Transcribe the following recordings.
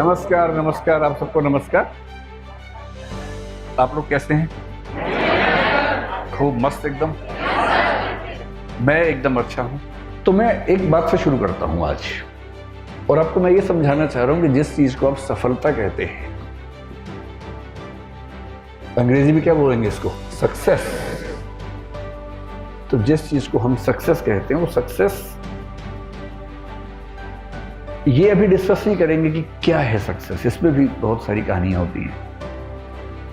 नमस्कार नमस्कार, आप सबको नमस्कार। आप लोग कैसे हैं? खूब मस्त एकदम। मैं एकदम अच्छा हूं। तो मैं एक बात से शुरू करता हूं आज, और आपको मैं ये समझाना चाह रहा हूं कि जिस चीज को आप सफलता कहते हैं, अंग्रेजी में क्या बोलेंगे इसको? सक्सेस। तो जिस चीज को हम सक्सेस कहते हैं वो सक्सेस, ये अभी डिस्कस नहीं करेंगे कि क्या है सक्सेस। इसमें भी बहुत सारी कहानियां होती हैं।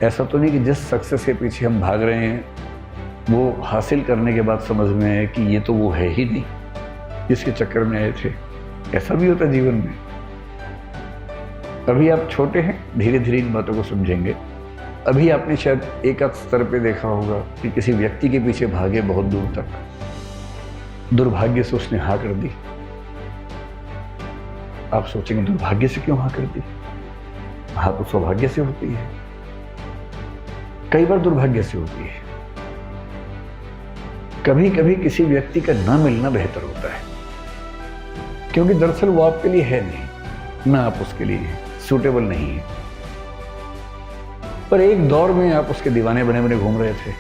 ऐसा तो नहीं कि जिस सक्सेस के पीछे हम भाग रहे हैं वो हासिल करने के बाद समझ में आए कि ये तो वो है ही नहीं जिसके चक्कर में आए थे। ऐसा भी होता है जीवन में। अभी आप छोटे हैं, धीरे धीरे इन बातों को समझेंगे। अभी आपने शायद एक आध स्तर पे देखा होगा कि किसी व्यक्ति के पीछे भागे बहुत दूर तक, दुर्भाग्य से उसने हाँ कर दी। आप सोचेंगे दुर्भाग्य से क्यों हाँ कर दी? हाँ तो सौभाग्य से होती है, कई बार दुर्भाग्य से होती है। कभी कभी किसी व्यक्ति का ना मिलना बेहतर होता है, क्योंकि दरअसल वो आपके लिए है नहीं, ना आप उसके लिए सूटेबल नहीं है। पर एक दौर में आप उसके दीवाने बने बने घूम रहे थे,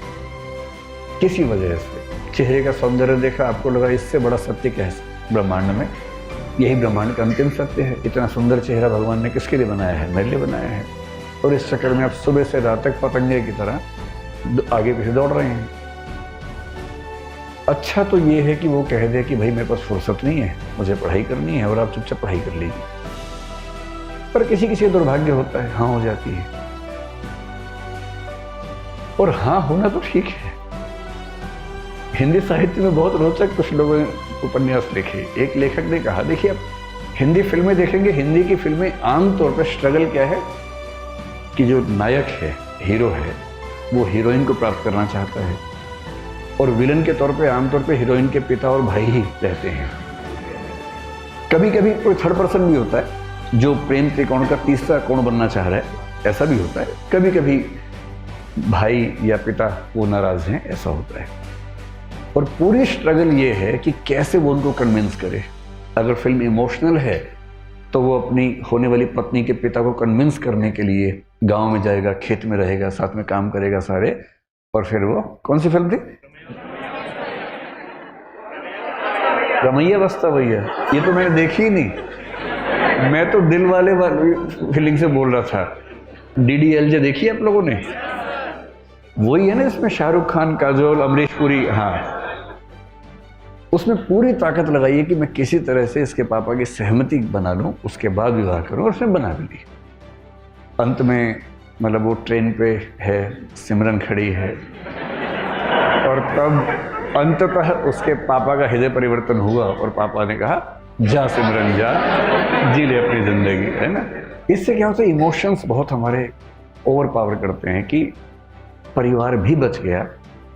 किसी वजह से चेहरे का सौंदर्य देखा, आपको लगा इससे बड़ा सत्य क्या है ब्रह्मांड में, यही ब्रह्मांड का अंतिम सत्य है। इतना सुंदर चेहरा भगवान ने किसके लिए बनाया है? मेरे लिए बनाया है। और इस चक्कर में आप सुबह से रात तक पतंगे की तरह आगे पीछे दौड़ रहे हैं। अच्छा तो ये है कि वो कह दे कि भाई मेरे पास फुर्सत नहीं है, मुझे पढ़ाई करनी है, और आप चुपचाप पढ़ाई कर लीजिए। पर किसी किसी दुर्भाग्य होता है, हाँ हो जाती है। और हाँ होना तो ठीक है। हिंदी साहित्य में बहुत रोचक कुछ लोगों ने उपन्यास लिखे। एक लेखक ने कहा, देखिए आप हिंदी फिल्में देखेंगे, हिंदी की फिल्में आमतौर पर स्ट्रगल क्या है कि जो नायक है, हीरो है, वो हीरोइन को प्राप्त करना चाहता है, और विलन के तौर पे आमतौर पे हीरोइन के पिता और भाई ही रहते हैं। कभी कभी कोई थर्ड पर्सन भी होता है जो प्रेम त्रिकोण का तीसरा कोण बनना चाह रहा है, ऐसा भी होता है। कभी कभी भाई या पिता वो नाराज हैं, ऐसा होता है। और पूरी स्ट्रगल ये है कि कैसे वो उनको कन्विंस करे। अगर फिल्म इमोशनल है तो वो अपनी होने वाली पत्नी के पिता को कन्विंस करने के लिए गांव में जाएगा, खेत में रहेगा, साथ में काम करेगा सारे, और फिर वो कौन सी फिल्म थी? रमैया बस्ता भैया। ये तो मैंने देखी ही नहीं, मैं तो दिल वाले फीलिंग से बोल रहा था। DDLJ देखी आप लोगों ने? वही है ना, इसमें शाहरुख खान, काजोल, अमरीश पुरी। हाँ, उसमें पूरी ताकत लगाई है कि मैं किसी तरह से इसके पापा की सहमति बना लूं, उसके बाद विवाह करूं, और उसने बना भी ली। अंत में मतलब वो ट्रेन पे है, सिमरन खड़ी है, और तब अंततः उसके पापा का हृदय परिवर्तन हुआ और पापा ने कहा, जा सिमरन जा, जी ले अपनी जिंदगी, है ना। इससे क्या होता है, इमोशंस बहुत हमारे ओवर पावर करते हैं कि परिवार भी बच गया,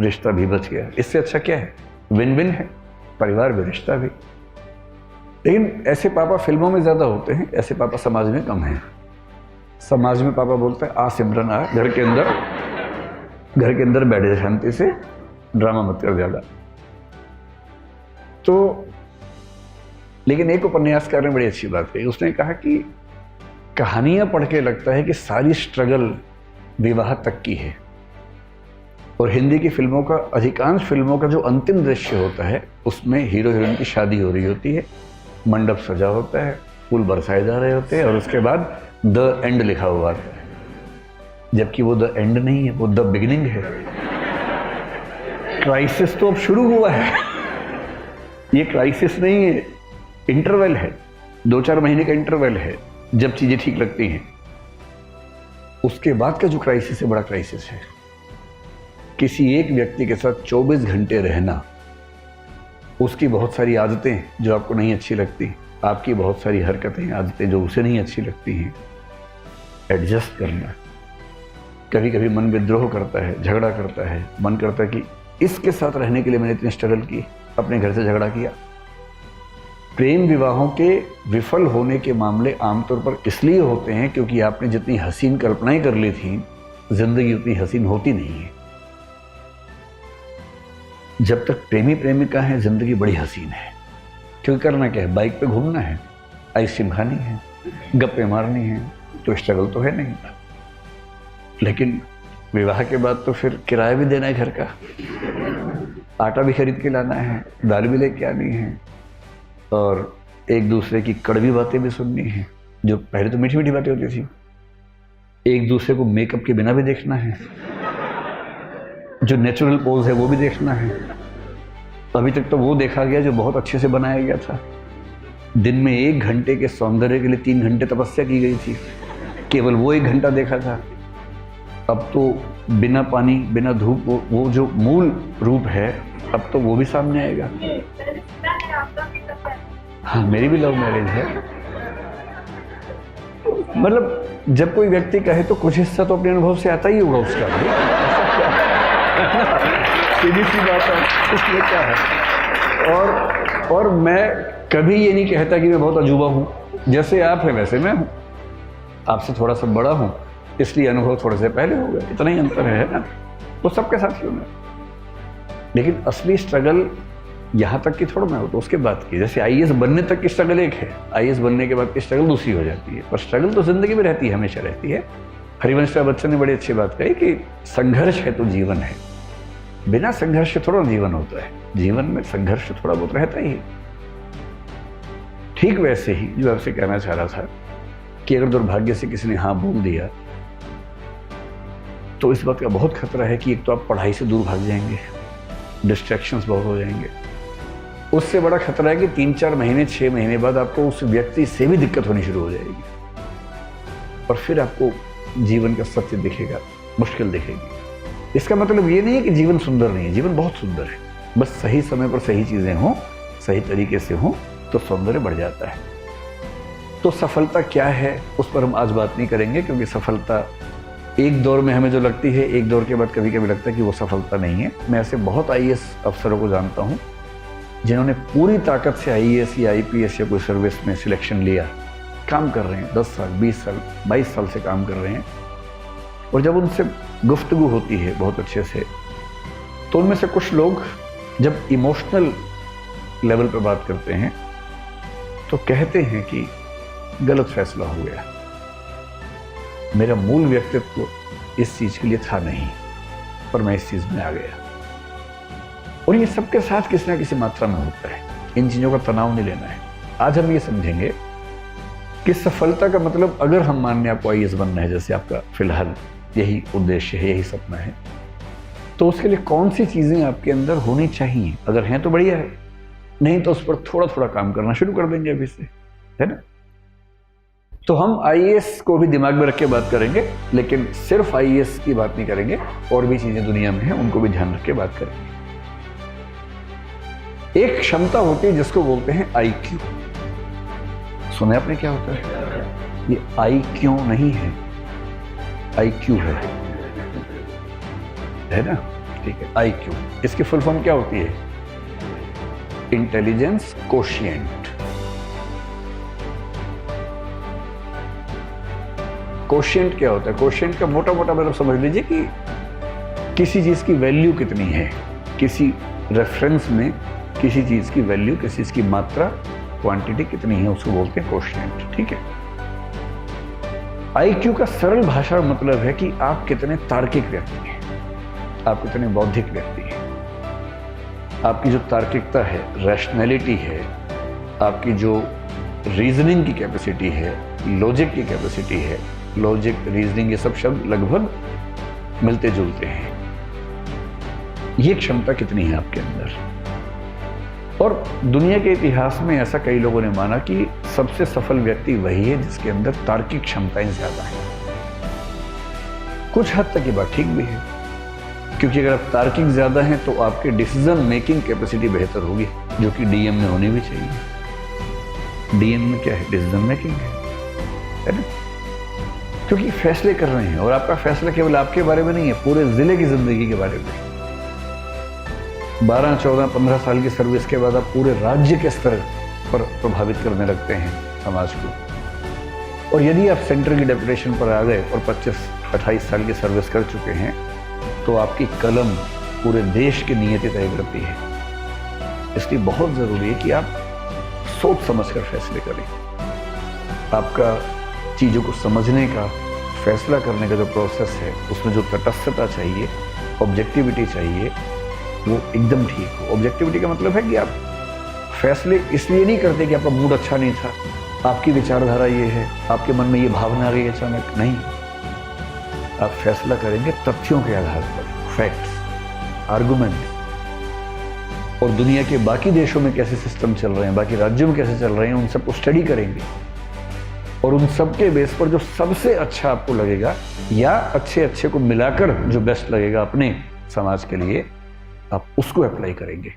रिश्ता भी बच गया। इससे अच्छा क्या है? विन विन है, परिवार भी रिश्ता भी। लेकिन ऐसे पापा फिल्मों में ज्यादा होते हैं, ऐसे पापा समाज में कम हैं। समाज में पापा बोलते हैं, आ सिमरन आ, घर के अंदर बैठ जा शांति से, ड्रामा मत कर ज्यादा। तो लेकिन एक उपन्यासकार ने बड़ी अच्छी बात कही। उसने कहा कि कहानियां पढ़ के लगता है कि सारी स्ट्रगल विवाह तक की है, और हिंदी की फिल्मों का, अधिकांश फिल्मों का जो अंतिम दृश्य होता है उसमें हीरो हीरोइन की शादी हो रही होती है, मंडप सजा होता है, फूल बरसाए जा रहे होते हैं, और उसके बाद द एंड लिखा हुआ है, जबकि वो द एंड नहीं है, वो द बिगिनिंग है। क्राइसिस तो अब शुरू हुआ है, ये क्राइसिस नहीं है, इंटरवल है, 2-4 महीने का इंटरवल है जब चीजें ठीक लगती हैं। उसके बाद का जो क्राइसिस है, बड़ा क्राइसिस है। किसी एक व्यक्ति के साथ 24 घंटे रहना, उसकी बहुत सारी आदतें जो आपको नहीं अच्छी लगती, आपकी बहुत सारी हरकतें, आदतें जो उसे नहीं अच्छी लगती हैं, एडजस्ट करना। कभी कभी मन विद्रोह करता है, झगड़ा करता है, मन करता है कि इसके साथ रहने के लिए मैंने इतनी स्ट्रगल की, अपने घर से झगड़ा किया। प्रेम विवाहों के विफल होने के मामले आमतौर पर इसलिए होते हैं क्योंकि आपने जितनी हसीन कल्पनाएं कर ली थी, जिंदगी उतनी हसीन होती नहीं है। जब तक प्रेमी प्रेमिका है, जिंदगी बड़ी हसीन है, क्योंकि करना क्या है, बाइक पे घूमना है, आइसक्रीम खानी है, गप्पे मारनी है, तो स्ट्रगल तो है नहीं। लेकिन विवाह के बाद तो फिर किराया भी देना है घर का, आटा भी खरीद के लाना है, दाल भी लेके आनी है, और एक दूसरे की कड़वी बातें भी सुननी है, जो पहले तो मीठी मीठी बातें होती थी। एक दूसरे को मेकअप के बिना भी देखना है, जो नेचुरल पोज है वो भी देखना है। अभी तक तो वो देखा गया जो बहुत अच्छे से बनाया गया था। दिन में 1 घंटे के सौंदर्य के लिए 3 घंटे तपस्या की गई थी, केवल वो 1 घंटा देखा था। अब तो बिना पानी बिना धूप वो जो मूल रूप है, अब तो वो भी सामने आएगा। हाँ, मेरी भी लव मैरिज है। मतलब जब कोई व्यक्ति कहे तो कुछ हिस्सा तो अपने अनुभव से आता ही होगा उसका भी। सीधी सी बात है, इसमें क्या है। और मैं कभी ये नहीं कहता कि मैं बहुत अजूबा हूँ। जैसे आप हैं वैसे मैं हूँ, आपसे थोड़ा सा बड़ा हूँ, इसलिए अनुभव थोड़े से पहले हो गया, इतना ही अंतर है ना। वो सबके साथ ही होना। लेकिन असली स्ट्रगल यहाँ तक की थोड़ा ना हो, तो उसके बाद की। जैसे आईएएस बनने तक की स्ट्रगल एक है, आईएएस बनने के बाद की स्ट्रगल दूसरी हो जाती है। पर स्ट्रगल तो जिंदगी में रहती है, हमेशा रहती है। हरिवंश बच्चन ने बड़ी अच्छी बात कही कि संघर्ष है तो जीवन है। बिना संघर्ष थोड़ा जीवन होता है, जीवन में संघर्ष थोड़ा बहुत रहता ही है। ठीक वैसे ही जो आपसे कहना चाह रहा था कि अगर दुर्भाग्य से किसी ने हाँ बोल दिया, तो इस बात का बहुत खतरा है कि एक तो आप पढ़ाई से दूर भाग जाएंगे, डिस्ट्रैक्शंस बहुत हो जाएंगे। उससे बड़ा खतरा है कि 3-4 महीने 6 महीने बाद आपको उस व्यक्ति से भी दिक्कत होनी शुरू हो जाएगी, और फिर आपको जीवन का सत्य दिखेगा, मुश्किल दिखेगी। इसका मतलब ये नहीं है कि जीवन सुंदर नहीं है, जीवन बहुत सुंदर है। बस सही समय पर सही चीजें हों, सही तरीके से हों, तो सौंदर्य बढ़ जाता है। तो सफलता क्या है उस पर हम आज बात नहीं करेंगे, क्योंकि सफलता एक दौर में हमें जो लगती है, एक दौर के बाद कभी कभी लगता है कि वो सफलता नहीं है। मैं ऐसे बहुत आईएएस अफसरों को जानता हूँ जिन्होंने पूरी ताकत से आईएएस या आईपीएस या कोई सर्विस में सिलेक्शन लिया, काम कर रहे हैं 10 साल 20 साल 22 साल से काम कर रहे हैं। और जब उनसे गुफ्तगू होती है बहुत अच्छे से, तो उनमें से कुछ लोग जब इमोशनल लेवल पर बात करते हैं तो कहते हैं कि गलत फैसला हो गया, मेरा मूल व्यक्तित्व इस चीज के लिए था नहीं, पर मैं इस चीज में आ गया। और ये सबके साथ किसी ना किसी मात्रा में होता है, इन चीजों का तनाव नहीं लेना है। आज हम ये समझेंगे कि सफलता का मतलब, अगर हम मानने आपको आईएएस बनना है, जैसे आपका फिलहाल यही उद्देश्य है, यही सपना है, तो उसके लिए कौन सी चीजें आपके अंदर होनी चाहिए। अगर हैं तो बढ़िया है, नहीं तो उस पर थोड़ा थोड़ा काम करना शुरू कर देंगे अभी से, है ना। तो हम आईएएस को भी दिमाग में रख के बात करेंगे, लेकिन सिर्फ आईएएस की बात नहीं करेंगे, और भी चीजें दुनिया में हैं उनको भी ध्यान रख के बात करेंगे। एक क्षमता होती है जिसको बोलते हैं आईक्यू। सुना आपने क्या होता है? ये आई क्यों नहीं है, आईक्यू है ना, ठीक है। आईक्यू, इसकी फुल फॉर्म क्या होती है? Intelligence quotient. कोशिएंट क्या होता है? कोशिएंट का मोटा मोटा मतलब समझ लीजिए कि किसी चीज की वैल्यू कितनी है, किसी रेफरेंस में किसी चीज की वैल्यू, किसी चीज की मात्रा, क्वांटिटी कितनी है, उसको बोलते हैं कोशिएंट, ठीक है। आईक्यू का सरल भाषा मतलब है कि आप कितने तार्किक व्यक्ति हैं, आप कितने बौद्धिक व्यक्ति हैं, आपकी जो तार्किकता है, रैशनैलिटी है, आपकी जो रीजनिंग की कैपेसिटी है, लॉजिक की कैपेसिटी है। लॉजिक, रीजनिंग, ये सब शब्द लगभग मिलते जुलते हैं। ये क्षमता कितनी है आपके अंदर? और दुनिया के इतिहास में ऐसा कई लोगों ने माना कि सबसे सफल व्यक्ति वही है जिसके अंदर तार्किक क्षमताएं ज्यादा हैं। कुछ हद तक ये बात ठीक भी है, क्योंकि अगर आप तार्किक ज्यादा हैं तो आपके डिसीजन मेकिंग कैपेसिटी बेहतर होगी, जो कि डीएम में होनी भी चाहिए। डीएम में क्या है? डिसीजन मेकिंग है ना, क्योंकि फैसले कर रहे हैं, और आपका फैसला केवल आपके बारे में नहीं है, पूरे जिले की जिंदगी के बारे में। 12, 14, 15 साल की सर्विस के बाद आप पूरे राज्य के स्तर पर प्रभावित करने लगते हैं समाज को। और यदि आप सेंटर की डेपुटेशन पर आ गए और 25-28 साल की सर्विस कर चुके हैं, तो आपकी कलम पूरे देश की नीयति तय करती है। इसलिए बहुत जरूरी है कि आप सोच समझकर फैसले करें। आपका चीज़ों को समझने का, फैसला करने का जो प्रोसेस है, उसमें जो तटस्थता चाहिए, ऑब्जेक्टिविटी चाहिए, वो एकदम ठीक हो। ऑब्जेक्टिविटी का मतलब है कि आप फैसले इसलिए नहीं करते कि आपका मूड अच्छा नहीं था, आपकी विचारधारा ये है, आपके मन में ये भावना आ रही है अचानक, नहीं। आप फैसला करेंगे तथ्यों के आधार पर, फैक्ट्स, आर्गुमेंट, और दुनिया के बाकी देशों में कैसे सिस्टम चल रहे हैं, बाकी राज्यों में कैसे चल रहे हैं, उन सबको स्टडी करेंगे और उन सब के बेस पर जो सबसे अच्छा आपको लगेगा या अच्छे को मिलाकर जो बेस्ट लगेगा अपने समाज के लिए, आप उसको अप्लाई करेंगे।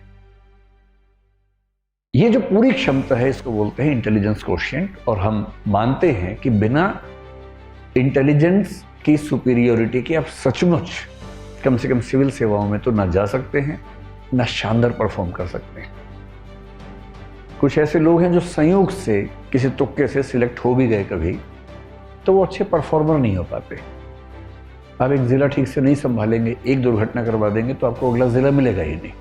ये जो पूरी क्षमता है, इसको बोलते हैं इंटेलिजेंस कोशिएंट। और हम मानते हैं कि बिना इंटेलिजेंस की सुपीरियोरिटी के आप सचमुच कम से कम सिविल सेवाओं में तो ना जा सकते हैं, ना शानदार परफॉर्म कर सकते हैं। कुछ ऐसे लोग हैं जो संयोग से किसी तुक्के से सिलेक्ट हो भी गए कभी, तो वो अच्छे परफॉर्मर नहीं हो पाते। आप एक जिला ठीक से नहीं संभालेंगे, एक दुर्घटना करवा देंगे तो आपको अगला जिला मिलेगा ही नहीं।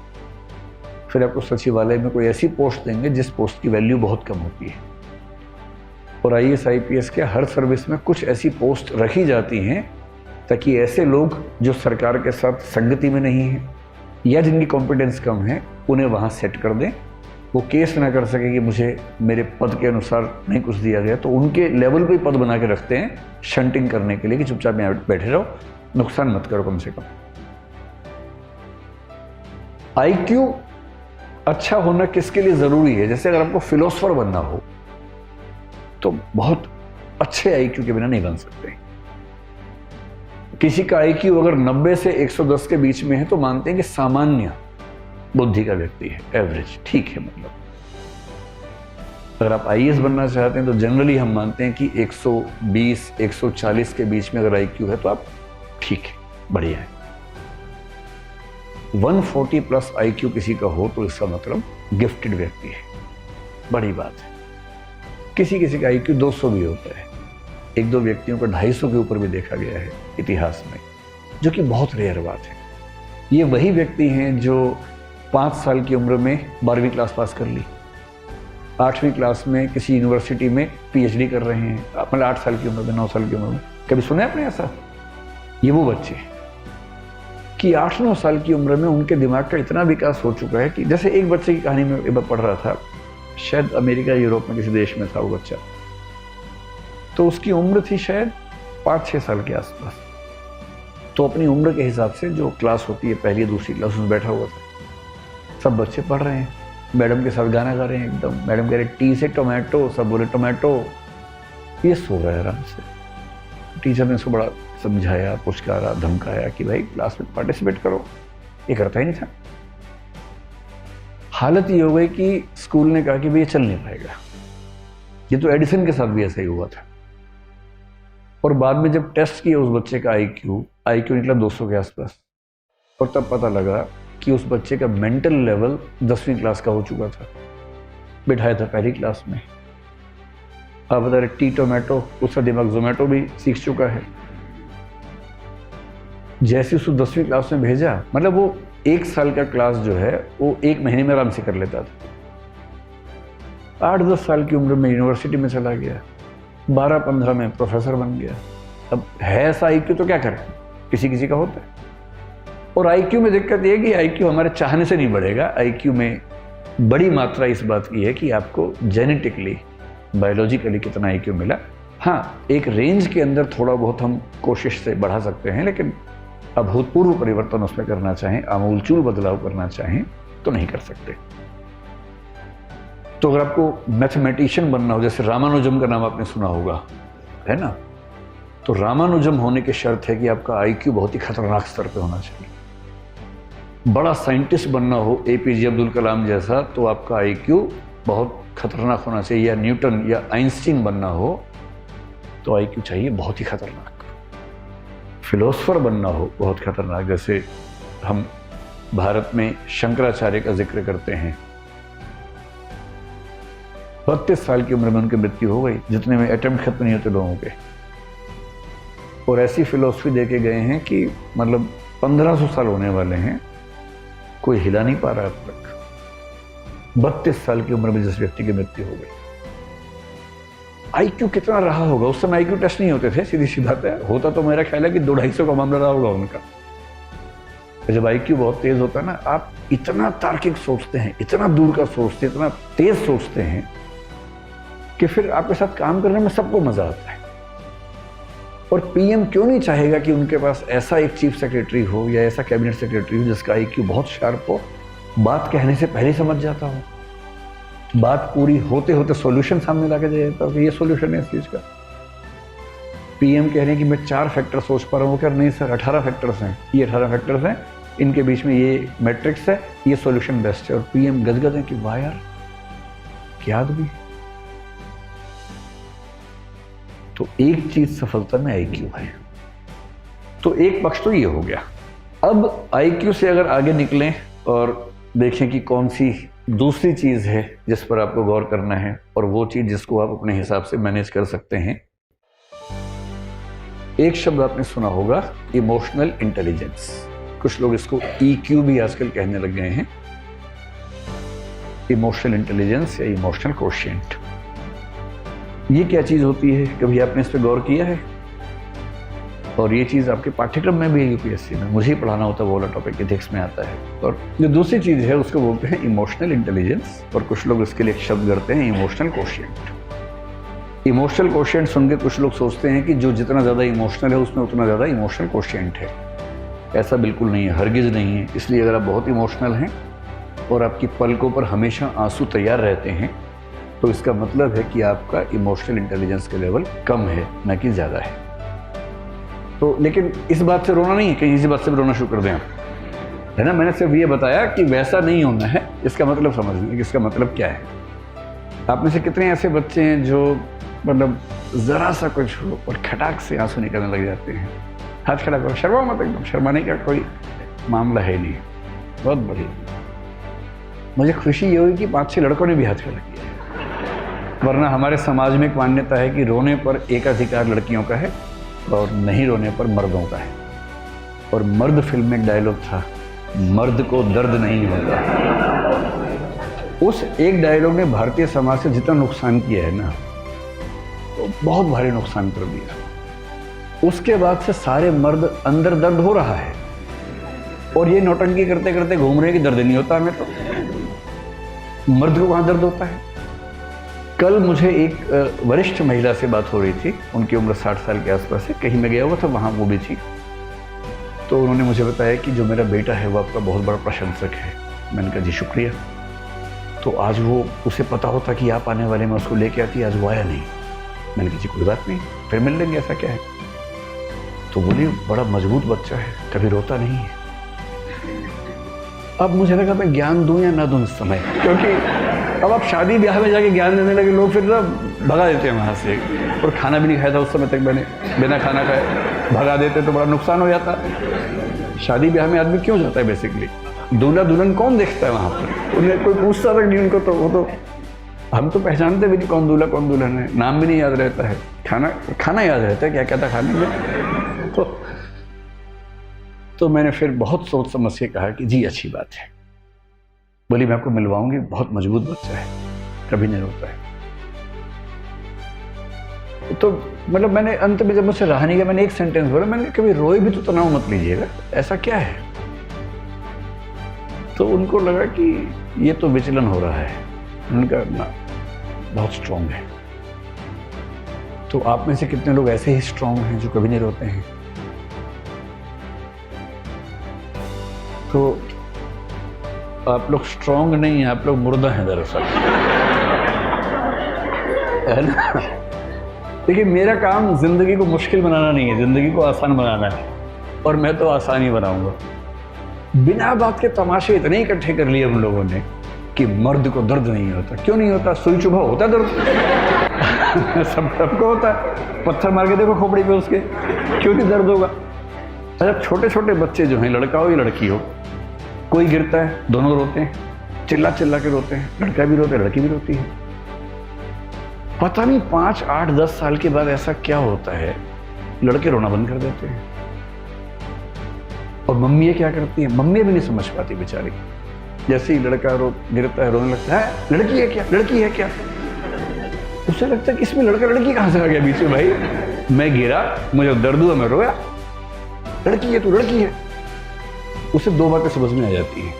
फिर आपको सचिवालय में कोई ऐसी पोस्ट देंगे जिस पोस्ट की वैल्यू बहुत कम होती है। और IAS IPS के हर सर्विस में कुछ ऐसी पोस्ट रखी जाती हैं ताकि ऐसे लोग जो सरकार के साथ संगति में नहीं हैं या जिनकी कॉम्पिटेंस कम है, उन्हें वहाँ सेट कर दें। वो केस ना कर सके कि मुझे मेरे पद के अनुसार नहीं कुछ दिया गया, तो उनके लेवल पे पद बना के रखते हैं शंटिंग करने के लिए कि चुपचाप यहाँ बैठे रहो, नुकसान मत करो कम से कम। IQ अच्छा होना किसके लिए जरूरी है? जैसे अगर आपको फिलोसोफर बनना हो तो बहुत अच्छे IQ के बिना नहीं बन सकते। किसी का IQ अगर 90 से 110 के बीच में है तो मानते हैं कि सामान्य बुद्धि का व्यक्ति है, एवरेज, ठीक है। मतलब अगर आप IAS बनना चाहते हैं तो जनरली हम मानते हैं कि 120 140 के बीच में अगर IQ है तो आप ठीक है, बढ़िया है। 140 प्लस IQ किसी का हो तो इसका मतलब गिफ्टेड व्यक्ति है, बड़ी बात है। किसी किसी का IQ 200 भी होता है, एक दो व्यक्तियों को 250 के ऊपर भी देखा गया है इतिहास में, जो कि बहुत रेयर बात है। ये वही व्यक्ति हैं जो 5 साल की उम्र में 12वीं क्लास पास कर ली, 8वीं क्लास में किसी यूनिवर्सिटी में PhD कर रहे हैं, मतलब 8 साल की उम्र में, 9 साल की उम्र में। कभी सुना है आपने ऐसा? ये वो बच्चे कि 8-9 साल की उम्र में उनके दिमाग का इतना विकास हो चुका है कि जैसे एक बच्चे की कहानी में एक बार पढ़ रहा था, शायद अमेरिका यूरोप में किसी देश में था वो बच्चा, तो उसकी उम्र थी शायद 5-6 साल के आसपास। तो अपनी उम्र के हिसाब से जो क्लास होती है, पहली दूसरी क्लास, उसमें बैठा हुआ था। सब बच्चे पढ़ रहे हैं, मैडम के साथ गाना गा रहे हैं एकदम। मैडम कह रहे टी से टोमेटो, सब बोले टोमेटो। ये सो रहा है आराम से। टीचर ने इसको बड़ा समझाया, पुचकारा, धमकाया कि भाई क्लास में पार्टिसिपेट करो। ये करता ही नहीं था। हालत ये हो गई कि स्कूल ने कहा कि भाई ये चल नहीं पाएगा। ये तो एडिसन के साथ भी ऐसा ही हुआ था। और बाद में जब टेस्ट किया उस बच्चे का IQ निकला 200 के आसपास, और तब पता लगा कि उस बच्चे का मेंटल लेवल 10वीं क्लास का हो चुका था। बिठाया था पहली क्लास में। आप बता रहे टी टोमेटो, उसका दिमाग जोमेटो भी सीख चुका है। जैसे उसको 10वीं क्लास में भेजा, मतलब वो 1 साल का क्लास जो है वो 1 महीने में आराम से कर लेता था। 8-10 साल की उम्र में यूनिवर्सिटी में चला गया, 12-15 में प्रोफेसर बन गया। अब है ऐसा IQ तो क्या करें, किसी किसी का होता है। और IQ में दिक्कत ये है कि IQ हमारे चाहने से नहीं बढ़ेगा। IQ में बड़ी मात्रा इस बात की है कि आपको जेनेटिकली, बायोलॉजिकली कितना IQ मिला। हाँ, एक रेंज के अंदर थोड़ा बहुत हम कोशिश से बढ़ा सकते हैं, लेकिन अभूतपूर्व परिवर्तन उसमें करना चाहें, आमूलचूल बदलाव करना चाहें तो नहीं कर सकते। तो अगर आपको मैथमेटिशियन बनना हो, जैसे रामानुजम का नाम आपने सुना होगा, है ना, तो रामानुजम होने की शर्त है कि आपका IQ बहुत ही खतरनाक स्तर पे होना चाहिए। बड़ा साइंटिस्ट बनना हो, APJ अब्दुल कलाम जैसा, तो आपका IQ बहुत खतरनाक होना चाहिए। या न्यूटन या आइंस्टीन बनना हो तो IQ चाहिए बहुत ही खतरनाक। फिलोसोफर बनना हो बहुत खतरनाक, जैसे हम भारत में शंकराचार्य का जिक्र करते हैं। 32 साल की उम्र में उनकी मृत्यु हो गई, जितने में अटेम्प्ट खत्म नहीं होते लोगों के। और ऐसी फिलोसफी दे के गए हैं कि मतलब 1500 साल होने वाले हैं, कोई हिला नहीं पा रहा अब तक। 32 साल की उम्र में जिस व्यक्ति की मृत्यु हो गई। आईक्यू कितना रहा होगा? उस समय आईक्यू टेस्ट नहीं होते थे, सीधी सी बात है। होता तो मेरा ख्याल है कि 200-250 का मामला रहा होगा उनका। तो जब आईक्यू बहुत तेज होता है ना, आप इतना तार्किक सोचते हैं, इतना दूर का सोचते हैं, इतना तेज सोचते हैं कि फिर आपके साथ काम करने में सबको मजा आता है। और पीएम क्यों नहीं चाहेगा कि उनके पास ऐसा एक चीफ सेक्रेटरी हो या ऐसा कैबिनेट सेक्रेटरी हो जिसका आईक्यू बहुत शार्प हो, बात कहने से पहले समझ जाता हो, बात पूरी होते होते सॉल्यूशन सामने लाके दे देता हो कि ये सॉल्यूशन है इस चीज का। पीएम कह रहे हैं कि मैं 4 फैक्टर सोच पा रहा हूँ, क्या नहीं सर 18 फैक्टर्स हैं, ये 18 फैक्टर्स हैं, इनके बीच में ये मैट्रिक्स है, ये सॉल्यूशन बेस्ट है। और पीएम गदगद है कि वाह यार क्या आदमी। तो एक चीज सफलता में आईक्यू है। तो एक पक्ष तो ये हो गया। अब आईक्यू से अगर आगे निकलें और देखें कि कौन सी दूसरी चीज है जिस पर आपको गौर करना है, और वो चीज जिसको आप अपने हिसाब से मैनेज कर सकते हैं। एक शब्द आपने सुना होगा, इमोशनल इंटेलिजेंस। कुछ लोग इसको ईक्यू भी आजकल कहने लग गए हैं। इमोशनल इंटेलिजेंस या इमोशनल कोशेंट, ये क्या चीज होती है? कभी आपने इस पर गौर किया है? और ये चीज आपके पाठ्यक्रम में भी है, यूपीएससी में मुझे ही पढ़ाना होता है, वो वाला टॉपिक एथिक्स में आता है। और जो दूसरी चीज है उसको बोलते हैं इमोशनल इंटेलिजेंस, और कुछ लोग इसके लिए एक शब्द करते हैं इमोशनल कोशेंट। इमोशनल कोशेंट सुन के कुछ लोग सोचते हैं कि जो जितना ज्यादा इमोशनल है उसमें उतना ज्यादा इमोशनल कोशेंट है। ऐसा बिल्कुल नहीं है, हरगिज नहीं है। इसलिए अगर आप बहुत इमोशनल हैं और आपकी पलकों पर हमेशा आंसू तैयार रहते हैं, तो इसका मतलब है कि आपका इमोशनल इंटेलिजेंस का लेवल कम है, न कि ज्यादा है। तो लेकिन इस बात से रोना नहीं है, कहीं इसी बात से भी रोना शुरू कर दें आप, है ना। मैंने सिर्फ ये बताया कि वैसा नहीं होना है, इसका मतलब समझ लें कि इसका मतलब क्या है। आप में से कितने ऐसे बच्चे हैं जो मतलब जरा सा कुछ हो और खटाक से आंसू निकलने लग जाते हैं? हाथ खड़ा करो, शर्मा मत, एकदम शर्माने का कोई मामला है नहीं। बहुत बढ़िया। मुझे खुशी ये हुई कि 5-6 लड़कों ने भी हाथ खड़ा किया, वरना हमारे समाज में एक मान्यता है कि रोने पर एकाधिकार लड़कियों का है और नहीं रोने पर मर्दों का है। और मर्द फिल्म में एक डायलॉग था, मर्द को दर्द नहीं होता। उस एक डायलॉग ने भारतीय समाज से जितना नुकसान किया है ना, तो बहुत भारी नुकसान कर दिया। उसके बाद से सारे मर्द अंदर दर्द हो रहा है और ये नौटंकी करते करते घूम रहे हैं कि दर्द नहीं होता हमें। तो मर्द को कहाँ दर्द होता है? कल मुझे एक वरिष्ठ महिला से बात हो रही थी, उनकी उम्र 60 साल के आसपास है, कहीं मैं गया हुआ था वहाँ वो भी थी। तो उन्होंने मुझे बताया कि जो मेरा बेटा है वो आपका बहुत बड़ा प्रशंसक है। मैंने कहा जी शुक्रिया। तो आज वो, उसे पता होता कि आप आने वाले, मैं उसको लेके आती, आज वो आया नहीं। मैंने कहा जी कोई बात नहीं, फिर मिल लेंगे, ऐसा क्या है। तो बोली बड़ा मजबूत बच्चा है, कभी रोता नहीं है। अब मुझे लगा मैं ज्ञान दूं या ना दूं इस समय, क्योंकि अब आप शादी ब्याह में जाके ज्ञान देने लगे, लोग फिर ना भगा देते हैं वहाँ से। और खाना भी नहीं खाया था उस समय तक मैंने, बिना खाना खाए भगा देते तो बड़ा नुकसान हो जाता। शादी ब्याह में आदमी क्यों जाता है बेसिकली? दूल्हा दुल्हन कौन देखता है वहाँ पर? उन्हें कोई पूछता तक नहीं उनको। तो वो तो हम तो पहचानते भी नहीं कौन दूल्हा कौन दुल्हन है, नाम भी नहीं याद रहता है, खाना याद रहता है क्या क्या था खाने में। तो मैंने फिर बहुत सोच समझ के कहा कि जी अच्छी बात है। बोली मैं आपको मिलवाऊंगी, बहुत मजबूत बच्चा है, कभी नहीं रोता है। तो मतलब मैंने अंत में जब मुझसे रहा नहीं गया, मैंने एक सेंटेंस बोला, मैंने कभी रोए भी तो तनाव मत लीजिएगा, ऐसा क्या है। तो उनको लगा कि ये तो विचलन हो रहा है। उनका ना बहुत स्ट्रांग है। तो आप में से कितने लोग ऐसे ही स्ट्रांग हैं जो कभी नहीं रोते हैं? तो आप लोग स्ट्रांग नहीं हैं, आप लोग मुर्दा हैं दरअसल, है ना। देखिए मेरा काम जिंदगी को मुश्किल बनाना नहीं है, जिंदगी को आसान बनाना है, और मैं तो आसान ही बनाऊंगा। बिना बात के तमाशे इतने इकट्ठे कर लिए हम लोगों ने कि मर्द को दर्द नहीं होता। क्यों नहीं होता? सुई चुभा होता दर्द सबको होता है। पत्थर मार के देखो खोपड़ी पे उसके, क्यों नहीं दर्द होगा? अच्छा छोटे छोटे बच्चे जो हैं, लड़का हो या लड़की हो, कोई गिरता है दोनों रोते हैं, चिल्ला चिल्ला के रोते हैं, लड़का भी रोता है लड़की भी रोती है। पता नहीं 5, 8, 10 साल के बाद ऐसा क्या होता है, लड़के रोना बंद कर देते हैं। और मम्मी क्या करती है, मम्मी भी नहीं समझ पाती बेचारी। जैसे ही लड़का गिरता है रोने लगता है, लड़की है क्या, लड़की है क्या। उसे लगता है कि इसमें लड़का लड़की कहां से आ गया बीच में। भाई मैं गिरा, मुझे दर्द हुआ, मैं रोया, लड़की है तो लड़की है। उसे दो बातें समझ में आ जाती है।